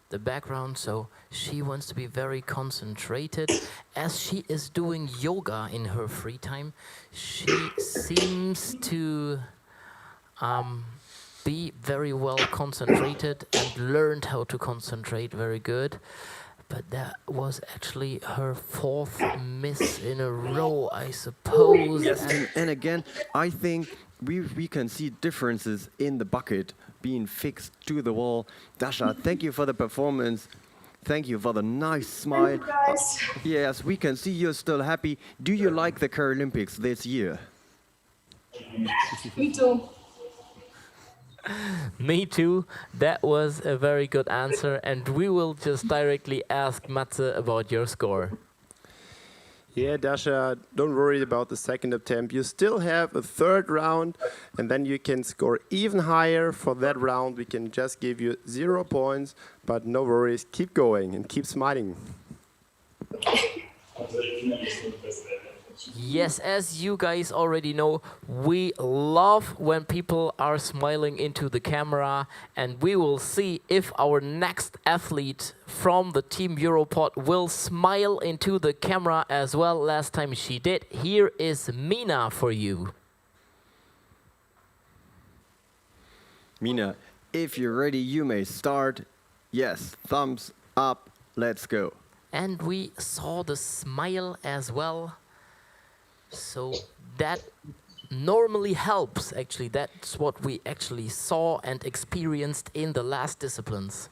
the background, so she wants to be very concentrated. As she is doing yoga in her free time, she seems to be very well concentrated and learned how to concentrate very good. But that was actually her 4th miss in a row, I suppose. Yes, and again, I think we can see differences in the bucket being fixed to the wall. Dasha, thank you for the performance. Thank you for the nice smile. Thank you, guys. Yes, we can see you're still happy. Do you like the Quaralympics this year? Me too. Me too. That was a very good answer, and we will just directly ask Matze about your score. Yeah, Dasha, don't worry about the second attempt. You still have a 3rd round, and then you can score even higher. For that round, we can just give you 0 points, but no worries. Keep going and keep smiling. Yes, as you guys already know, we love when people are smiling into the camera, and we will see if our next athlete from the Team Europod will smile into the camera as well. Last time she did. Here is Mina for you. Mina, if you're ready, you may start. Yes, thumbs up, let's go. And we saw the smile as well. So that normally helps, actually. That's what we actually saw and experienced in the last disciplines.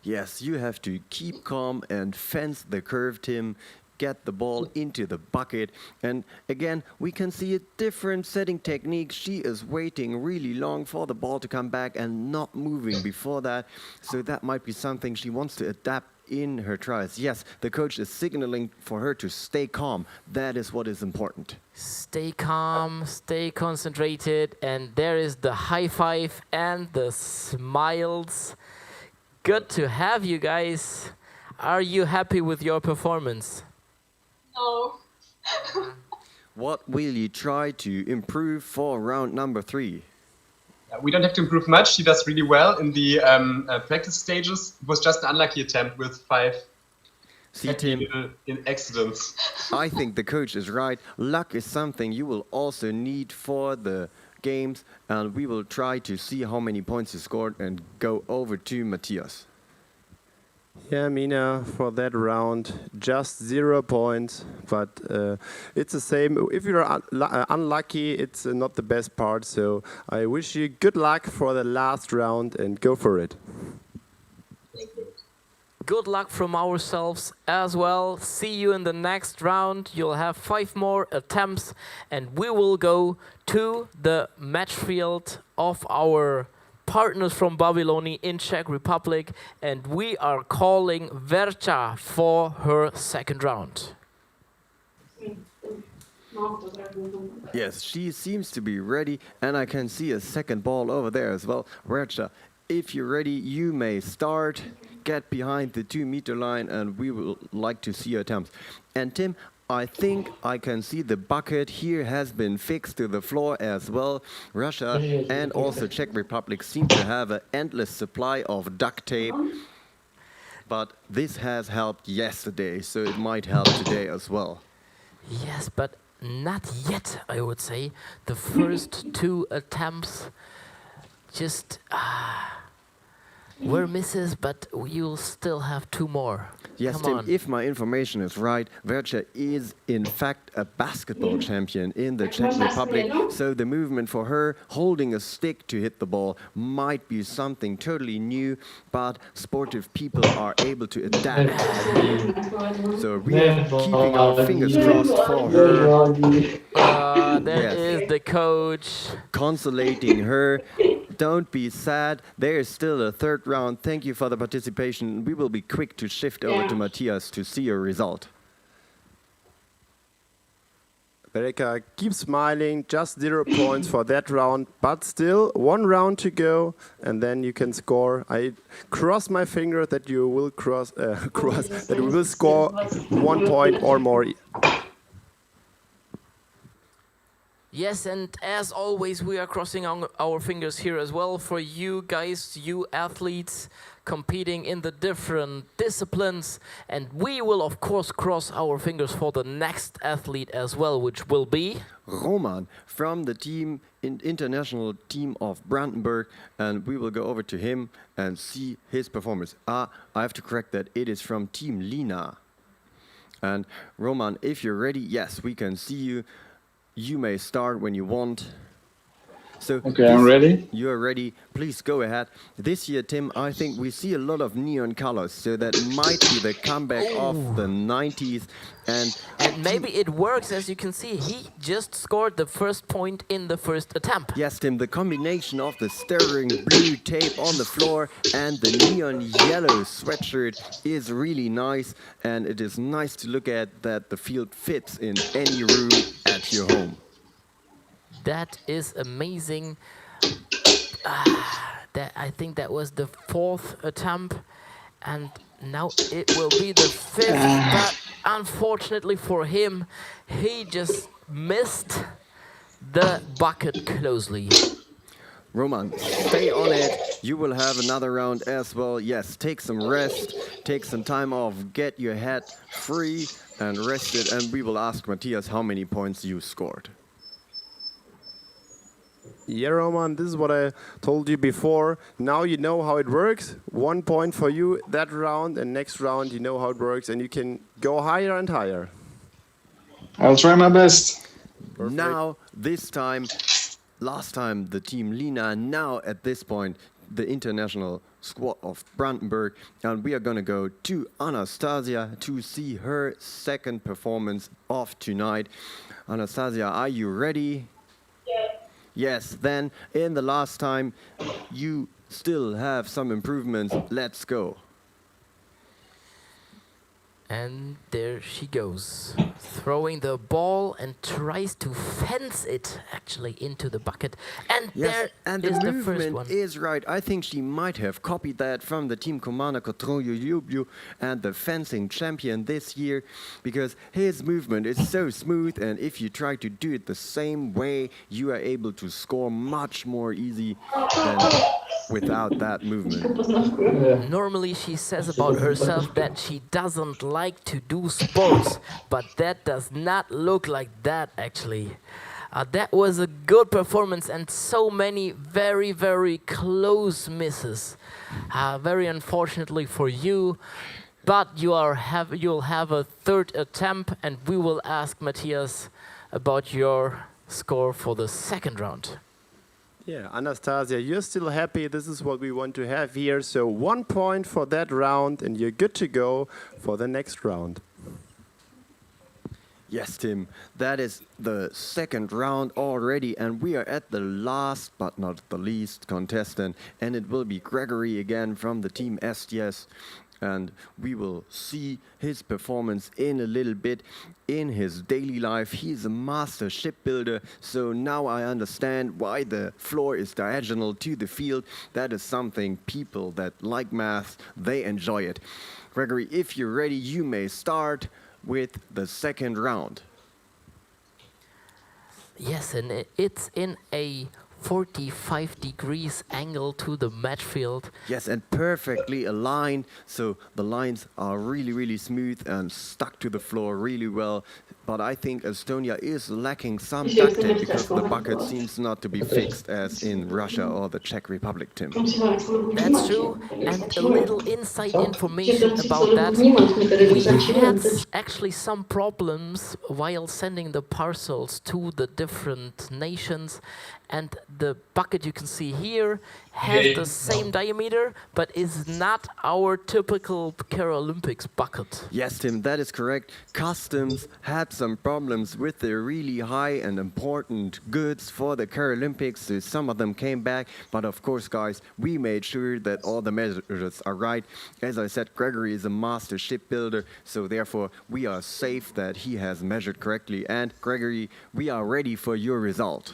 Yes, you have to keep calm and fence the curve, Tim. Get the ball into the bucket. And again, we can see a different setting technique. She is waiting really long for the ball to come back and not moving before that. So that might be something she wants to adapt in her tries. Yes, the coach is signaling for her to stay calm. That is what is important. Stay calm, stay concentrated, and there is the high five and the smiles. Good to have you guys. Are you happy with your performance? No. What will you try to improve for round number 3? We don't have to improve much. She does really well in the practice stages. It was just an unlucky attempt with 5 See, Tim, in accidents. I think the coach is right. Luck is something you will also need for the games, and we will try to see how many points you scored and go over to Matthias. Yeah, Mina, for that round, just 0 points, but it's the same. If you're unlucky, it's not the best part, so I wish you good luck for the last round and go for it. Good luck from ourselves as well. See you in the next round. You'll have 5 more attempts, and we will go to the match field of our partners from Babyloni in Czech Republic, and we are calling Verča for her second round. Yes, she seems to be ready, and I can see a second ball over there as well. Verča, if you're ready, you may start. Get behind the 2-meter line, and we will like to see your attempts. And Tim, I think I can see the bucket here has been fixed to the floor as well. Russia and also Czech Republic seem to have an endless supply of duct tape. But this has helped yesterday, so it might help today as well. Yes, but not yet, I would say. The first 2 attempts just were misses, but you'll still have 2 more. Yes, Come Tim, on. if my information is right, Boccia is in fact a basketball champion in the Czech Republic. So the movement for her, holding a stick to hit the ball, might be something totally new, but sportive people are able to adapt. So we are keeping our fingers crossed for her. That is the coach. Consolating her. Don't be sad. There is still a 3rd round. Thank you for the participation. We will be quick to shift over to Matthias to see your result. Bereka, keep smiling, just 0 points for that round, but still 1 round to go, and then you can score. I cross my finger that you will that we will score 1 point or more. Yes, and as always, we are crossing our fingers here as well for you guys, you athletes competing in the different disciplines. And we will, of course, cross our fingers for the next athlete as well, which will be Roman from the international team of Brandenburg, and we will go over to him and see his performance. I have to correct that. It is from Team Lina. And Roman, if you're ready, yes, we can see you. You may start when you want. So Okay, I'm ready. You are ready. Please go ahead. This year, Tim, I think we see a lot of neon colors, so that might be the comeback of the 90s. And maybe it works, as you can see. He just scored the first point in the first attempt. Yes, Tim, the combination of the stirring blue tape on the floor and the neon yellow sweatshirt is really nice. And it is nice to look at that the field fits in any room at your home. That is amazing. I think that was the 4th attempt, and now it will be the 5th. But unfortunately for him, he just missed the bucket closely. Roman, stay on it. You will have another round as well. Yes, take some rest, take some time off, get your head free and rested, and we will ask Matthias how many points you scored. Yeah, Roman, this is what I told you before. Now you know how it works. 1 point for you that round, and next round you know how it works, and you can go higher and higher. I'll try my best. Perfect. Now, this time, last time the team Lina, now at this point, the international squad of Brandenburg, and we are going to go to Anastasia to see her 2nd performance of tonight. Anastasia, are you ready? Yes, then in the last time, you still have some improvements. Let's go. And there she goes, throwing the ball and tries to fence it actually into the bucket. And yes, there and is the the first one. movement is right. I think she might have copied that from the team commander Quaralympic and the fencing champion this year, because his movement is so smooth, and if you try to do it the same way, you are able to score much more easy than without that movement. Normally she says about herself that she doesn't like to do sports, but that does not look like that actually. That was a good performance, and so many very, very close misses. Very unfortunately for you, but you'll have a 3rd attempt, and we will ask Matthias about your score for the 2nd round. Yeah, Anastasia, you're still happy. This is what we want to have here. So 1 point for that round, and you're good to go for the next round. Yes, Tim, that is the 2nd round already, and we are at the last but not the least contestant, and it will be Gregory again from the team STS. And we will see his performance in a little bit in his daily life. He's a master shipbuilder, so now I understand why the floor is diagonal to the field. That is something people that like math, they enjoy it. Gregory, if you're ready, you may start with the 2nd round. Yes, and it's in a 45 degrees angle to the match field. Yes, and perfectly aligned, so the lines are really, really smooth and stuck to the floor really well. but I think Estonia is lacking some duct tape because the bucket seems not to be fixed as in Russia or the Czech Republic, Tim. That's true, and a little inside information about that. We had actually some problems while sending the parcels to the different nations, and the bucket you can see here has the same diameter, but is not our typical Quaralympics bucket. Yes, Tim, that is correct. Customs had some problems with the really high and important goods for the Quaralympics, so some of them came back, but of course, guys, we made sure that all the measures are right. As I said, Gregory is a master shipbuilder, so therefore we are safe that he has measured correctly. And Gregory, we are ready for your result.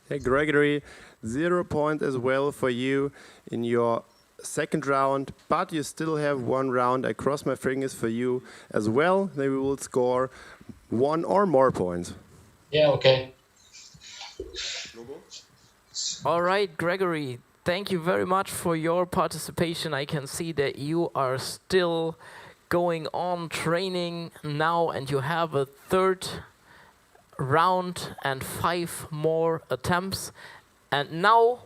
Hey Gregory, 0 point as well for you in your second round, but you still have 1 round. I cross my fingers for you as well. Maybe we will score 1 or more points. Yeah, okay. All right, Gregory, thank you very much for your participation. I can see that you are still going on training now, and you have a third round and 5 more attempts. And now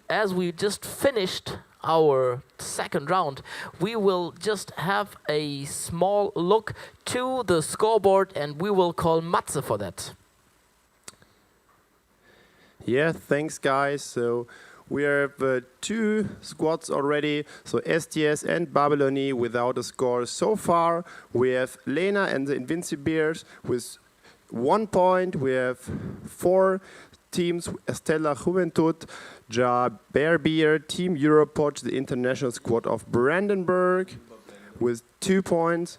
as we just finished our second round, we will just have a small look to the scoreboard, and we will call Matze for that. Yeah, thanks guys. So we have 2 squads already. So STS and Babyloni without a score so far. We have Lena and the Invincibears with 1 point. We have 4 teams: Estella Juventud, Ja Bear, Team Europod, the international squad of Brandenburg with 2 points,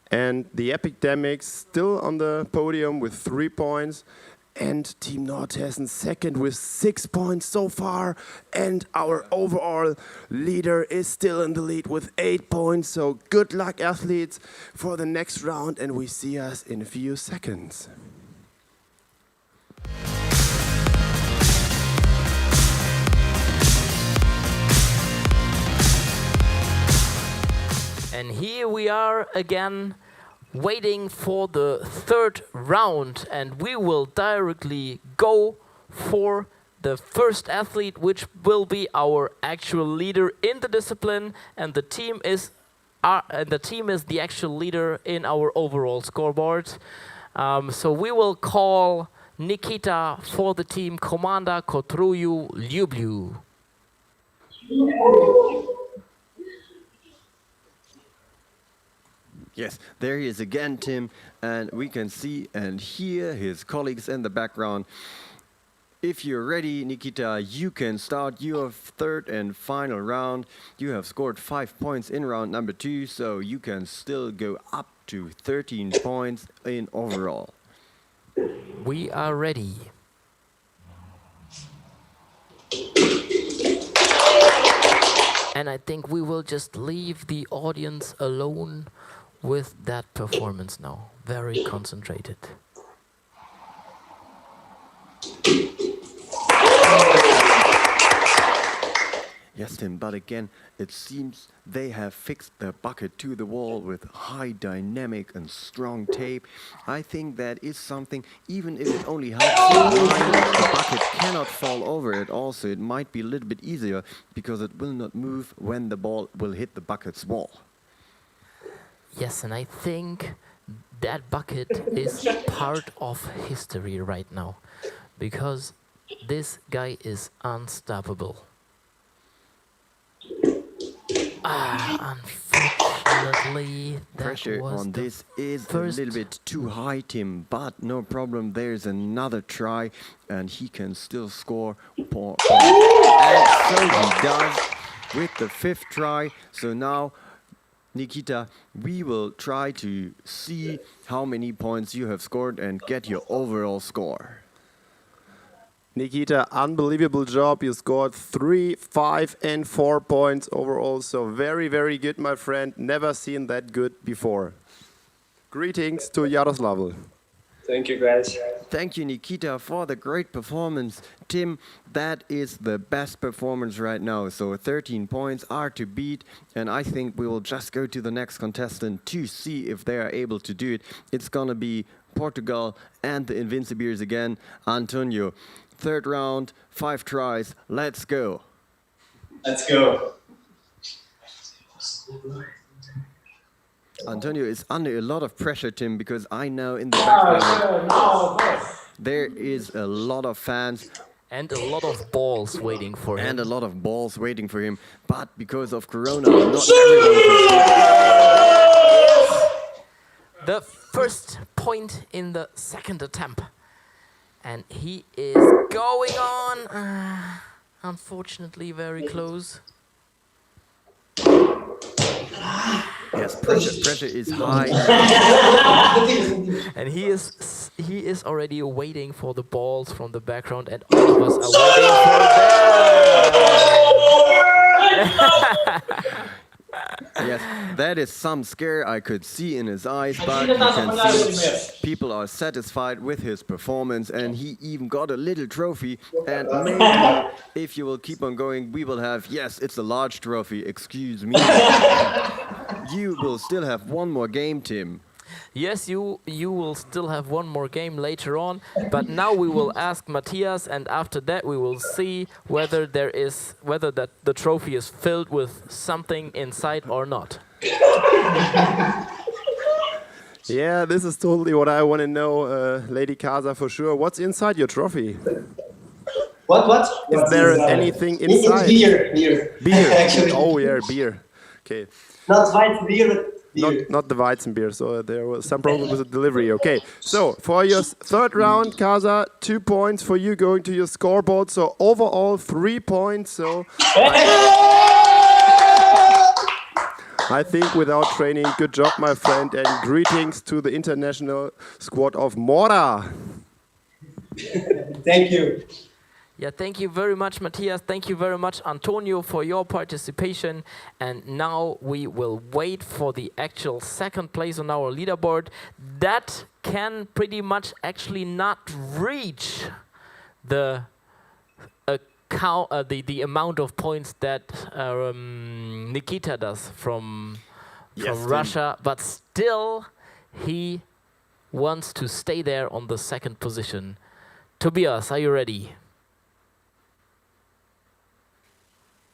and the Epidemics still on the podium with 3 points, and Team Nordhessen second with 6 points so far, and our overall leader is still in the lead with 8 points. So good luck, athletes, for the next round, and we see us in a few seconds. And here we are again, waiting for the third round, and we will directly go for the first athlete, which will be our actual leader in the discipline, and the team is the actual leader in our overall scoreboard. So we will call Nikita for the team Komanda Kotruju Ljublju. Yes, there he is again, Tim, and we can see and hear his colleagues in the background. If you're ready, Nikita, you can start your third and final round. You have scored 5 points in round number 2, so you can still go up to 13 points in overall. We are ready. And I think we will just leave the audience alone with that performance now. Very concentrated. Yes, Tim, but again, it seems they have fixed the bucket to the wall with high dynamic and strong tape. I think that is something, even if it only helps the bucket cannot fall over it. Also, it might be a little bit easier because it will not move when the ball will hit the bucket's wall. Yes, and I think that bucket is part of history right now, because this guy is unstoppable. Unfortunately, pressure on this is a little bit too high, Tim, but no problem. There's another try, and he can still score 4 points. And so he does with the 5th try. So now, Nikita, we will try to see how many points you have scored and get your overall score. Nikita, unbelievable job. You scored 3, 5, and 4 points overall. So very, very good, my friend. Never seen that good before. Greetings to Yaroslavl. Thank you, guys. Thank you, Nikita, for the great performance. Tim, that is the best performance right now. So 13 points are to beat, and I think we will just go to the next contestant to see if they are able to do it. It's gonna be Portugal and the Invincibles again. Antonio, third round, 5 tries. Let's go. Let's go. Antonio is under a lot of pressure, Tim, because I know in the background there is a lot of fans And a lot of balls waiting for him. and a lot of balls waiting for him. But because of Corona, not everyone can. The first point in the second attempt. And he is going on. Unfortunately, very close. Yes, pressure is high. And he is already waiting for the balls from the background, and all of us are waiting for them. Yes, that is some scare I could see in his eyes, but you can see people are satisfied with his performance, and he even got a little trophy. And maybe if you will keep on going, we will have, yes, it's a large trophy, excuse me. You will still have one more game, Tim. Yes, you will still have one more game later on, but now we will ask Matthias, and after that we will see whether that the trophy is filled with something inside or not. Yeah, this is totally what I want to know, Lady Casa, for sure. What's inside your trophy? What? Is there anything inside? It's beer. Beer. Actually. Oh, yeah, beer. Okay. Not white beer, but beer. Not the Weizenbier, so there was some problem with the delivery. Okay, so for your third round, Casa, 2 points for you going to your scoreboard. So overall, 3 points. So I think without training, good job, my friend, and greetings to the international squad of Mora. Thank you. Yeah, thank you very much, Matthias. Thank you very much, Antonio, for your participation. And now we will wait for the actual second place on our leaderboard. That can pretty much actually not reach the the amount of points that Nikita does from Russia, but still he wants to stay there on the second position. Tobias, are you ready?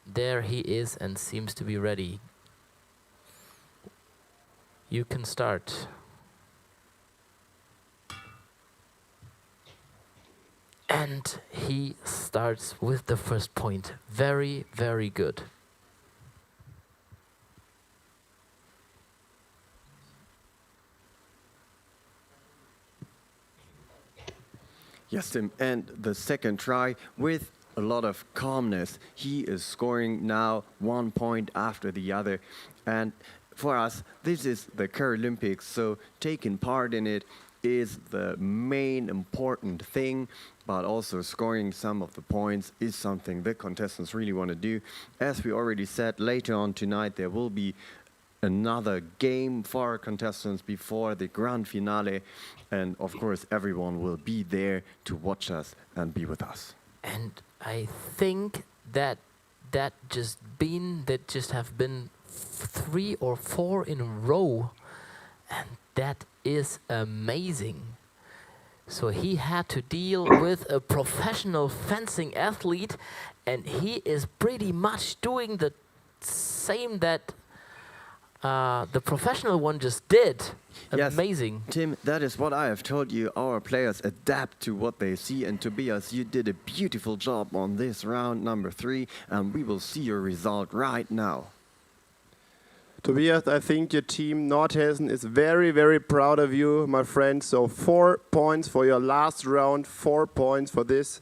There he is and seems to be ready. You can start. And he starts with the first point. Very, very good. Yes, Tim, and the second try with a lot of calmness. He is scoring now 1 point after the other. And for us, this is the Quaralympics, so taking part in it is the main important thing, but also scoring some of the points is something the contestants really want to do. As we already said, later on tonight there will be another game for our contestants before the grand finale, and of course everyone will be there to watch us and be with us. And I think that just have been 3 or 4 in a row, and that is amazing. So he had to deal with a professional fencing athlete, and he is pretty much doing the same that the professional one just did. Amazing. Yes, Tim, that is what I have told you. Our players adapt to what they see, and Tobias, you did a beautiful job on this round number 3, and we will see your result right now. Tobias, I think your team Nordhessen is very, very proud of you, my friend. So 4 points for your last round, 4 points for this.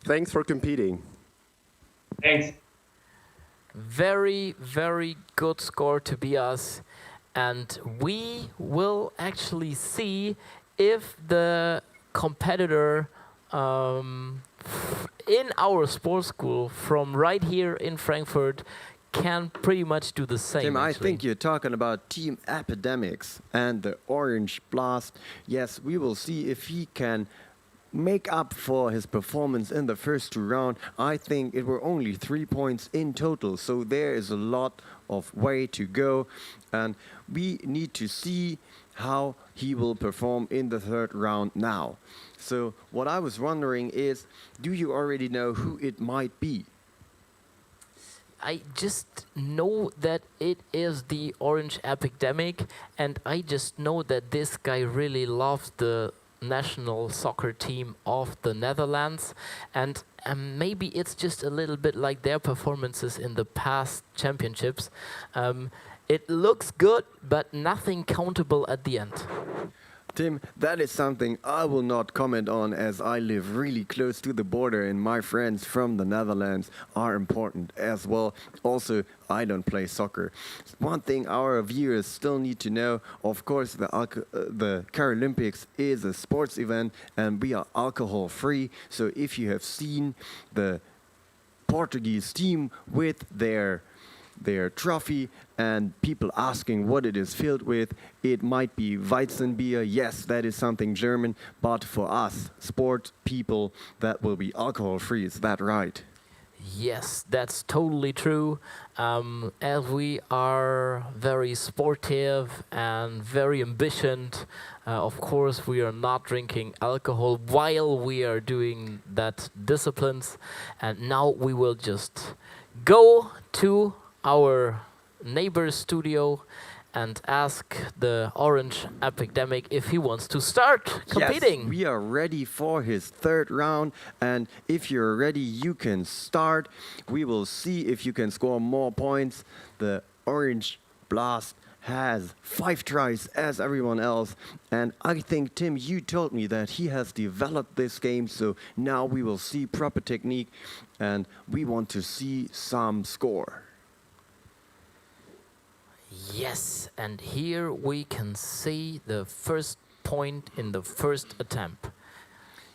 Thanks for competing. Thanks. Very, very good score, Tobias. And we will actually see if the competitor in our sports school from right here in Frankfurt can pretty much do the same. Tim, I actually. think you're talking about Team Epidemics and the Orange Blast. Yes, we will see if he can make up for his performance in the first 2 rounds. I think it were only 3 points in total, so there is a lot of way to go, and we need to see how he will perform in the 3rd round now. So what I was wondering is, do you already know who it might be? I just know that it is the Orange Epidemic, and I just know that this guy really loves the national soccer team of the Netherlands, and maybe it's just a little bit like their performances in the past championships. It looks good, but nothing countable at the end. Tim, that is something I will not comment on, as I live really close to the border and my friends from the Netherlands are important as well. Also, I don't play soccer. One thing our viewers still need to know, of course, the Quaralympics is a sports event and we are alcohol free. So if you have seen the Portuguese team with their trophy and people asking what it is filled with, it might be Weizenbier. Yes, that is something German, but for us sport people, that will be alcohol free. Is that right? Yes, that's totally true. As we are very sportive and very ambitious, of course we are not drinking alcohol while we are doing that disciplines. And now we will just go to our neighbor's studio and ask the Orange Epidemic if he wants to start competing. Yes, we are ready for his 3rd round, and if you're ready, you can start. We will see if you can score more points. The Orange Blast has 5 tries as everyone else, and I think, Tim, you told me that he has developed this game, so now we will see proper technique, and we want to see some score. Yes, and here we can see the first point in the first attempt.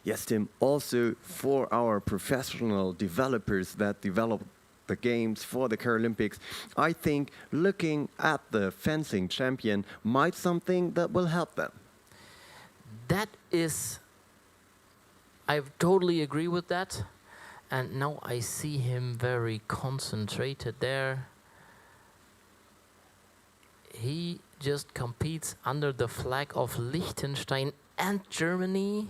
Yes, Tim. Also, for our professional developers that develop the games for the Quaralympics, I think looking at the fencing champion might something that will help them. That is, I totally agree with that. And now I see him very concentrated there. He just competes under the flag of Liechtenstein and Germany.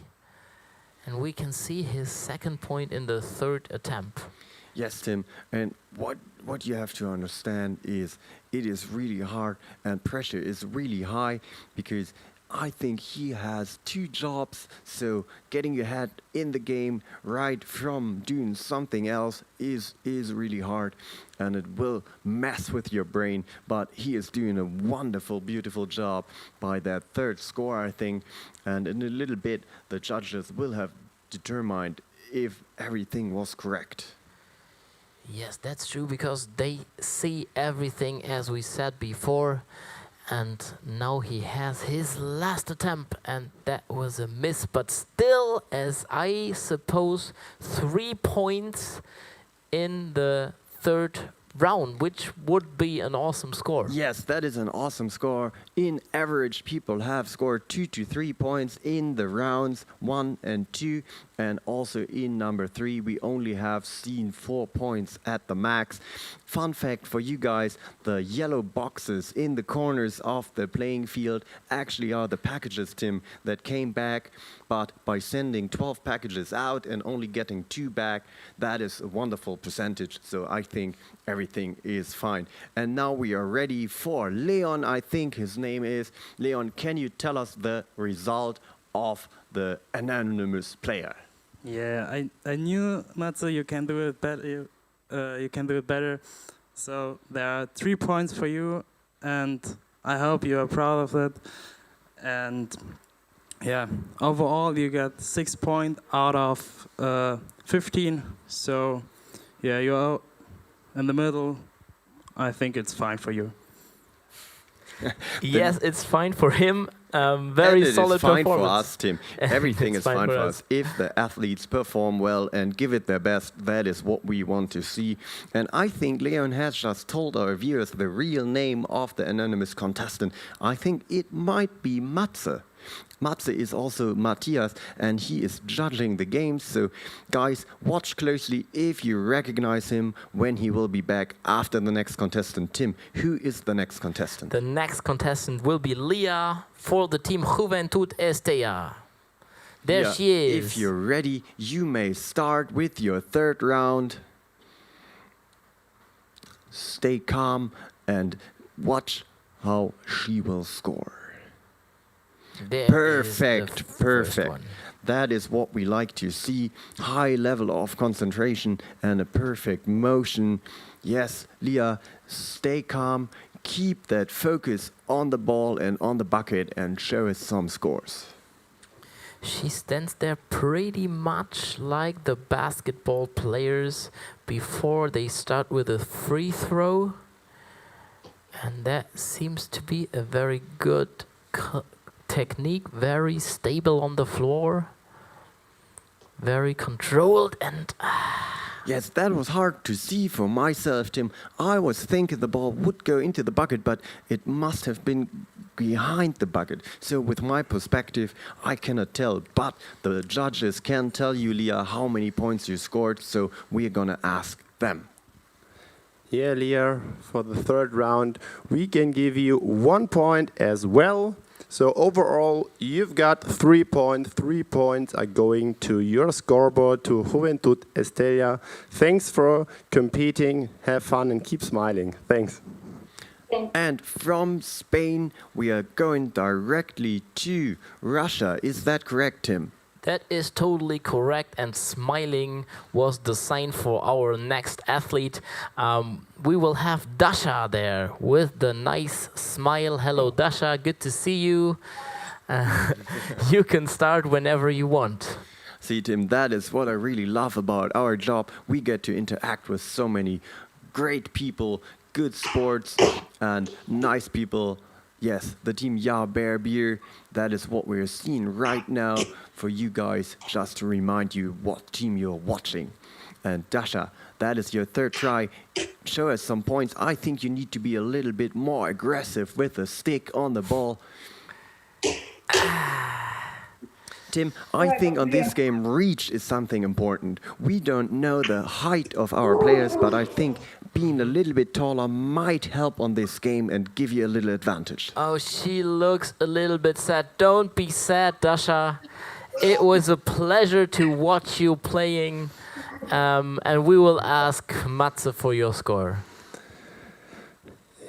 And we can see his 2nd point in the 3rd attempt. Yes, Tim. And what you have to understand is it is really hard and pressure is really high, because I think he has 2 jobs, so getting your head in the game right from doing something else is really hard, and it will mess with your brain, but he is doing a wonderful, beautiful job by that 3rd score, I think, and in a little bit the judges will have determined if everything was correct. Yes, that's true, because they see everything as we said before. And now he has his last attempt, and that was a miss, but still, as I suppose, 3 points in the 3rd round, which would be an awesome score. Yes, that is an awesome score. In average, people have scored 2 to 3 points in the rounds 1 and 2, and also in number 3 we only have seen 4 points at the max. Fun fact for you guys, the yellow boxes in the corners of the playing field actually are the packages, Tim, that came back, but by sending 12 packages out and only getting 2 back, that is a wonderful percentage, so I think everything is fine. And now we are ready for Leon, I think his name is. Leon, can you tell us the result of the anonymous player? Yeah, I knew, Matze, you can do it better. You can do it better. So there are 3 points for you, and I hope you are proud of it. And yeah, overall you got 6 points out of 15. So yeah, you're in the middle. I think it's fine for you. Yes, it's fine for him. Very and solid it is fine performance. for us, Tim. Everything It's is fine for for us. us. If the athletes perform well and give it their best, that is what we want to see. And I think Leon has just told our viewers the real name of the anonymous contestant. I think it might be Matze. Matze is also Matthias, and he is judging the games. So, guys, watch closely if you recognize him when he will be back after the next contestant. Tim, who is the next contestant? The next contestant will be Leah for the team Juventud Estea. There Yeah, she is. If you're ready, you may start with your third round. Stay calm and watch how she will score. There Perfect, is the first perfect. one. That is what we like to see. High level of concentration and a perfect motion. Yes, Leah, stay calm. Keep that focus on the ball and on the bucket and show us some scores. She stands there pretty much like the basketball players before they start with a free throw. And that seems to be a very good technique, very stable on the floor, very controlled and... Yes, that was hard to see for myself, Tim. I was thinking the ball would go into the bucket, but it must have been behind the bucket. So with my perspective, I cannot tell. But the judges can tell you, Leah, how many points you scored, so we're gonna ask them. Yeah, Leah, for the third round, we can give you 1 point as well. So overall, you've got 3 points. 3 points are going to your scoreboard, to Juventud Estella. Thanks for competing. Have fun and keep smiling. Thanks. And from Spain, we are going directly to Russia. Is that correct, Tim? That is totally correct, and smiling was the sign for our next athlete. We will have Dasha there with the nice smile. Hello, Dasha, good to see you. You can start whenever you want. See, Tim, that is what I really love about our job. We get to interact with so many great people, good sports, and nice people. Yes, the team Ja Bear Beer, that is what we're seeing right now for you guys, just to remind you what team you're watching. And Dasha, that is your third try. Show us some points. I think you need to be a little bit more aggressive with the stick on the ball. Tim, I think on this game, reach is something important. We don't know the height of our players, but I think being a little bit taller might help on this game and give you a little advantage. Oh, she looks a little bit sad. Don't be sad, Dasha. It was a pleasure to watch you playing. And we will ask Matze for your score.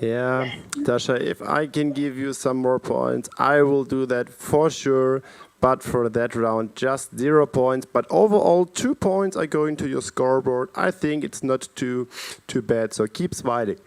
Yeah, Dasha, if I can give you some more points, I will do that for sure. But for that round, just 0 points. But overall, 2 points are going to your scoreboard. I think it's not too bad, so keep smiling.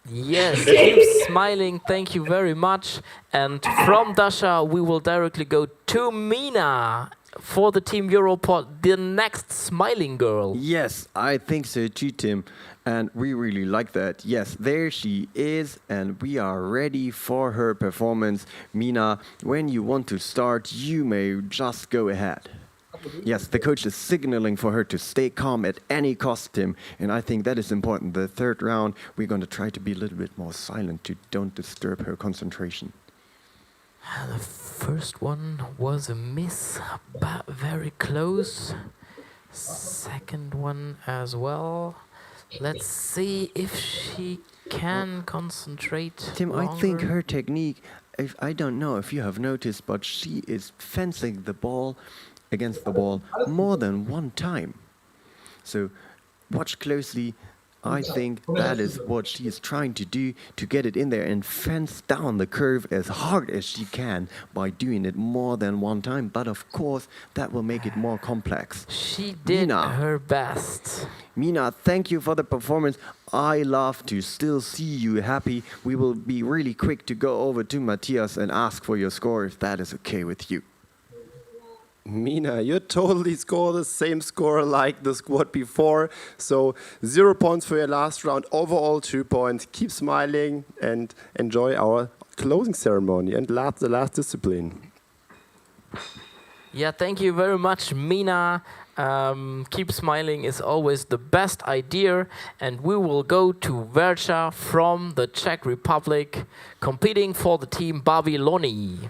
Yes, keep smiling. Thank you very much. And from Dasha, we will directly go to Mina for the Team VIRUotball, the next smiling girl. Yes, I think so too, Tim. And we really like that. Yes, there she is, and we are ready for her performance. Mina, when you want to start, you may just go ahead. Yes, the coach is signaling for her to stay calm at any cost, Tim. And I think that is important. The third round, we're going to try to be a little bit more silent to don't disturb her concentration. The first one was a miss, but very close. Second one as well. Let's see if she can concentrate Tim, longer. I think her technique, I don't know if you have noticed, but she is fencing the ball against the wall more than one time. So watch closely. I think that is what she is trying to do, to get it in there and fence down the curve as hard as she can by doing it more than one time. But of course, that will make it more complex. She did her best. Mina, thank you for the performance. I love to still see you happy. We will be really quick to go over to Matthias and ask for your score if that is okay with you. Mina, you totally score the same score like the squad before. So 0 points for your last round. Overall 2 points. Keep smiling and enjoy our closing ceremony and the last discipline. Yeah, thank you very much, Mina. Keep smiling is always the best idea. And we will go to Vercha from the Czech Republic, competing for the team Babyloni.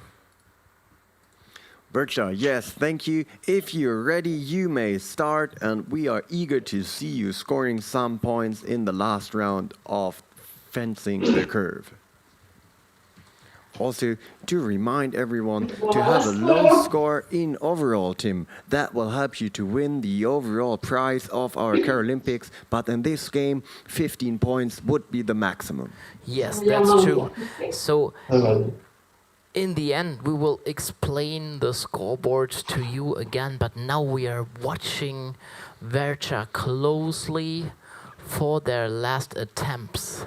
Boccia, yes, thank you. If you're ready, you may start, and we are eager to see you scoring some points in the last round of fencing the curve. Also, to remind everyone to have a low score in overall, Tim. That will help you to win the overall prize of our Quaralympics, but in this game, 15 points would be the maximum. Yes, that's true. So, in the end, we will explain the scoreboard to you again, but now we are watching Vercha closely for their last attempts.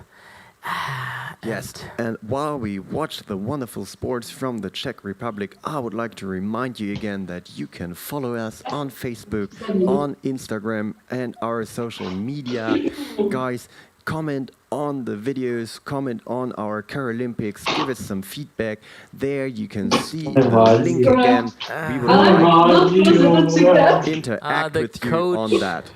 Yes, and while we watch the wonderful sports from the Czech Republic, I would like to remind you again that you can follow us on Facebook, on Instagram, and our social media. Guys, comment on the videos, comment on our Quaralympics, give us some feedback. There you can see the link again. We will interact with you on that.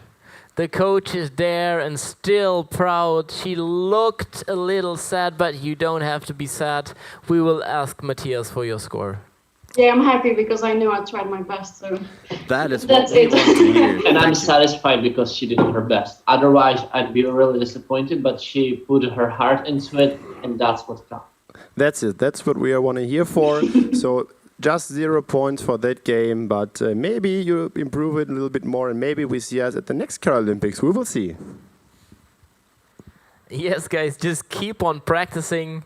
The coach is there and still proud. She looked a little sad, but you don't have to be sad. We will ask Matthias for your score. Yeah, I'm happy because I know I tried my best. So that is what we want to hear. And I'm satisfied because she did her best. Otherwise, I'd be really disappointed, but she put her heart into it, and that's what counts. That's it. That's what we want to hear for. So just 0 points for that game, but maybe you improve it a little bit more, and maybe we see us at the next Quaralympics. We will see. Yes, guys, just keep on practicing.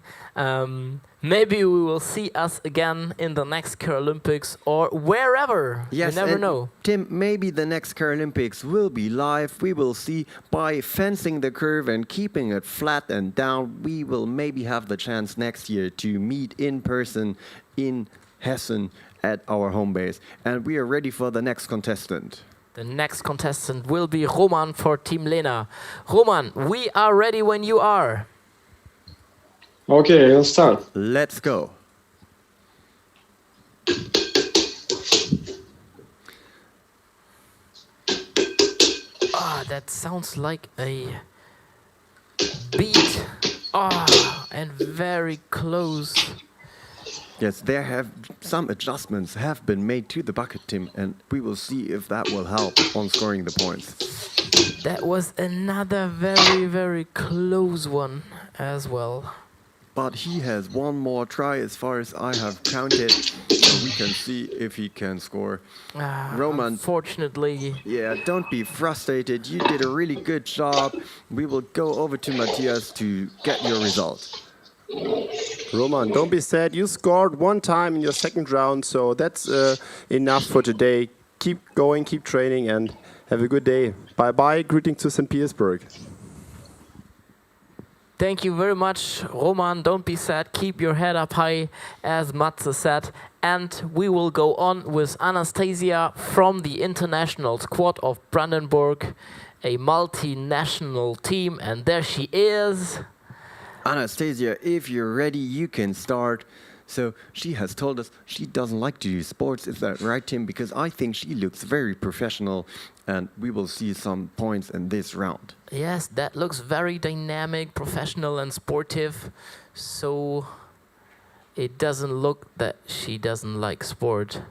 Maybe we will see us again in the next Quaralympics or wherever. Yes, you never know. Tim, maybe the next Quaralympics will be live. We will see by fencing the curve and keeping it flat and down. We will maybe have the chance next year to meet in person in Hessen at our home base. And we are ready for the next contestant. The next contestant will be Roman for Team Lena. Roman, we are ready when you are. Okay, I'll start. Let's go. That sounds like a beat. And very close. Yes, there have some adjustments have been made to the bucket, Tim, and we will see if that will help on scoring the points. That was another very, very close one as well. But he has one more try as far as I have counted, so we can see if he can score. Roman, unfortunately. Yeah, don't be frustrated. You did a really good job. We will go over to Matthias to get your result. Roman, don't be sad. You scored 1 time in your second round, so that's enough for today. Keep going, keep training, and have a good day. Bye-bye. Greetings to St. Petersburg. Thank you very much, Roman. Don't be sad. Keep your head up high, as Matze said. And we will go on with Anastasia from the international squad of Brandenburg, a multinational team. And there she is. Anastasia, if you're ready, you can start. So she has told us she doesn't like to do sports. Is that right, Tim? Because I think she looks very professional, and we will see some points in this round. Yes, that looks very dynamic, professional and sportive. So it doesn't look that she doesn't like sport.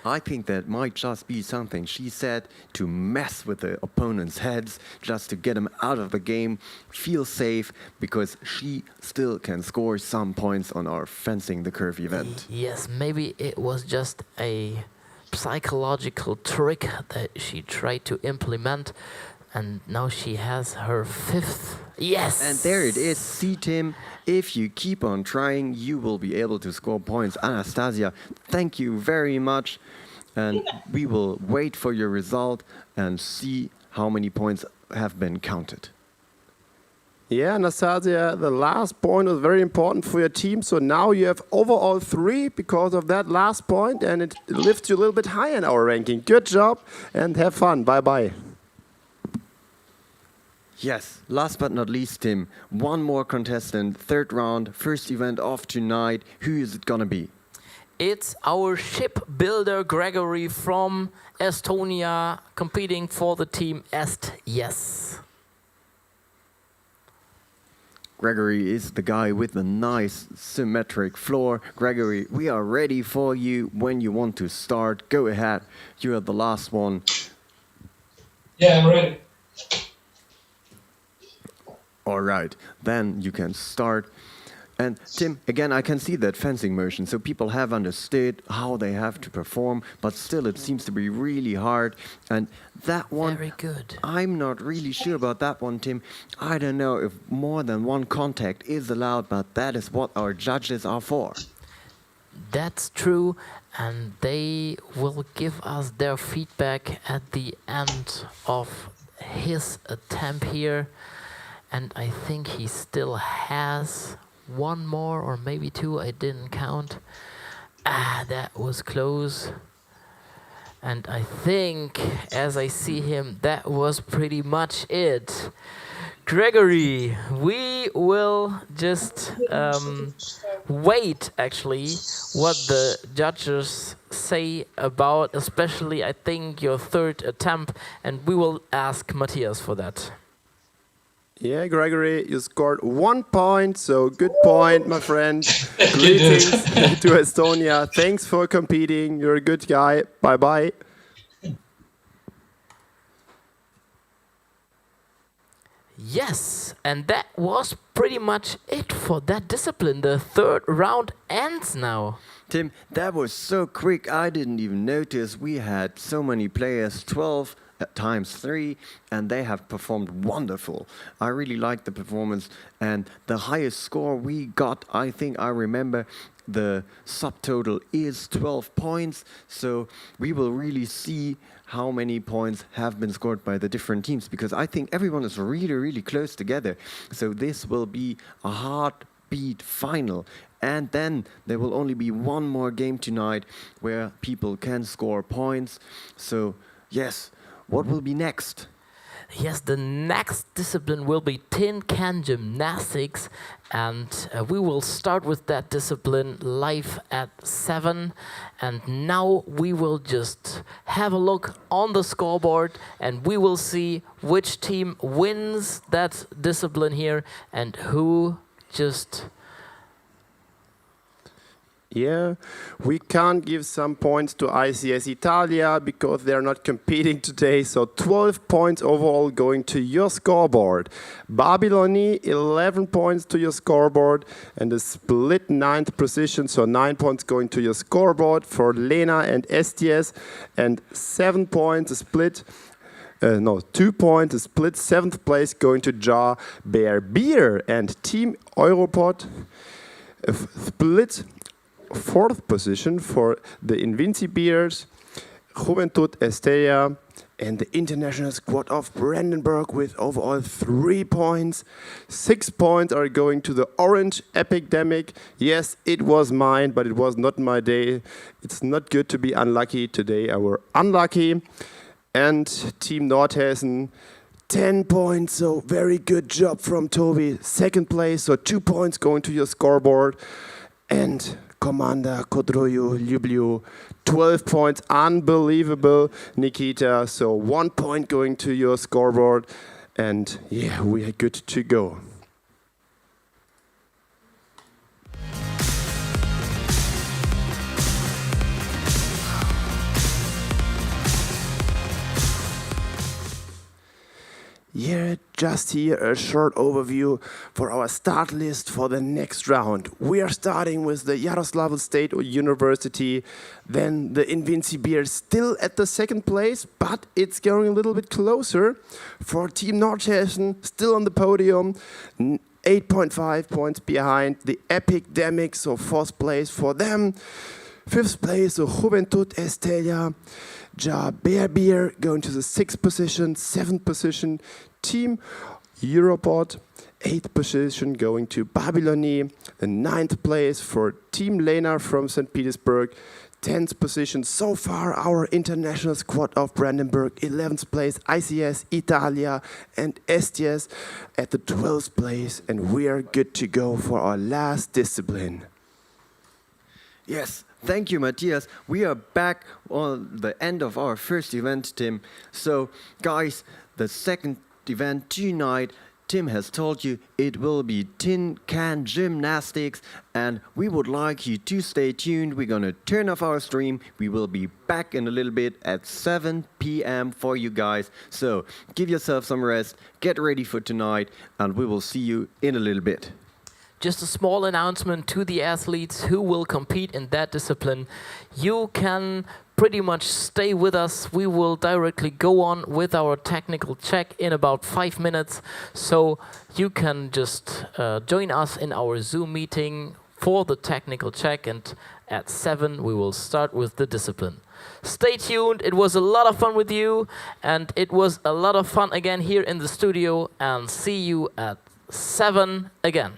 I think that might just be something she said to mess with the opponent's heads, just to get them out of the game, feel safe, because she still can score some points on our fencing the curve event. Yes, maybe it was just a psychological trick that she tried to implement, and now she has her 5th. Yes! And there it is. See, Tim, if you keep on trying, you will be able to score points. Anastasia, thank you very much. And we will wait for your result and see how many points have been counted. Yeah, Anastasia, the last point was very important for your team. So now you have overall 3 because of that last point, and it lifts you a little bit higher in our ranking. Good job and have fun. Bye-bye. Yes, last but not least, Tim, one more contestant, third round, first event of tonight. Who is it gonna be? It's our shipbuilder Gregory from Estonia competing for the team Est. Yes. Gregory is the guy with the nice symmetric floor. Gregory, we are ready for you when you want to start. Go ahead. You are the last one. Yeah, I'm ready. All right, then you can start. And Tim, again, I can see that fencing motion, so people have understood how they have to perform, but still it seems to be really hard. And that one, Very good. I'm not really sure about that one, Tim. I don't know if more than one contact is allowed, but that is what our judges are for. That's true, and they will give us their feedback at the end of his attempt here. And I think he still has one more or maybe 2, I didn't count. That was close. And I think, as I see him, that was pretty much it. Gregory, we will just wait, actually, what the judges say about, especially, I think, your third attempt, and we will ask Matthias for that. Yeah, Gregory, you scored 1 point, so good point, my friend. Greetings to Estonia. Thanks for competing. You're a good guy. Bye-bye. Yes, and that was pretty much it for that discipline. The third round ends now. Tim, that was so quick, I didn't even notice we had so many players, 12 times 3, and they have performed wonderful. I really liked the performance, and the highest score we got, I think I remember, the subtotal is 12 points, so we will really see how many points have been scored by the different teams, because I think everyone is really, really close together. So this will be a heartbeat final. And then there will only be one more game tonight where people can score points. So, yes, what will be next? Yes, the next discipline will be tin can gymnastics, and we will start with that discipline live at 7. And now we will just have a look on the scoreboard, and we will see which team wins that discipline here and who just... Yeah, we can't give some points to ICS Italia because they're not competing today. So 12 points overall going to your scoreboard. Babyloni, 11 points to your scoreboard and a split 9th position. So 9 points going to your scoreboard for Lena and STS, and 7 points a split. 2 points, a split 7th place going to Jar Bear Beer, and Team-COReONagraphie split 4th position for the Invincibeers, Juventud Estella, and the international squad of Brandenburg with overall 3 points. 6 points are going to the Orange Epidemic. Yes, it was mine, but it was not my day. It's not good to be unlucky. Today I were unlucky. And Team Nordhessen, 10 points, so very good job from Toby. 2nd place, so 2 points going to your scoreboard. And Commander Kodroyu Ljublju, 12 points, unbelievable, Nikita. So 1 point going to your scoreboard, and yeah, we are good to go. Yeah, just here a short overview for our start list for the next round. We are starting with the Yaroslavl State University, then the Invincibeers still at the 2nd place, but it's going a little bit closer for Team Nordhessen, still on the podium, 8.5 points behind the Epidemic, so 4th place for them. 5th place, so Juventud Estella. Jar Bear Beer going to the 6th position, 7th position. Team VIRUotball. 8th position going to Babyloni. The 9th place for Team Lena from St. Petersburg. 10th position so far our international squad of Brandenburg. 11th place ICS, Italia and STS at the 12th place. And we are good to go for our last discipline. Yes, thank you, Matthias. We are back on the end of our first event, Tim. So, guys, the second event tonight, Tim has told you it will be tin can gymnastics, and we would like you to stay tuned. We're gonna turn off our stream. We will be back in a little bit at 7 p.m. for you guys. So give yourself some rest, get ready for tonight, and we will see you in a little bit. Just a small announcement to the athletes who will compete in that discipline. You can pretty much stay with us. We will directly go on with our technical check in about 5 minutes. So you can just join us in our Zoom meeting for the technical check, and at 7 we will start with the discipline. Stay tuned. It was a lot of fun with you, and it was a lot of fun again here in the studio, and see you at 7 again.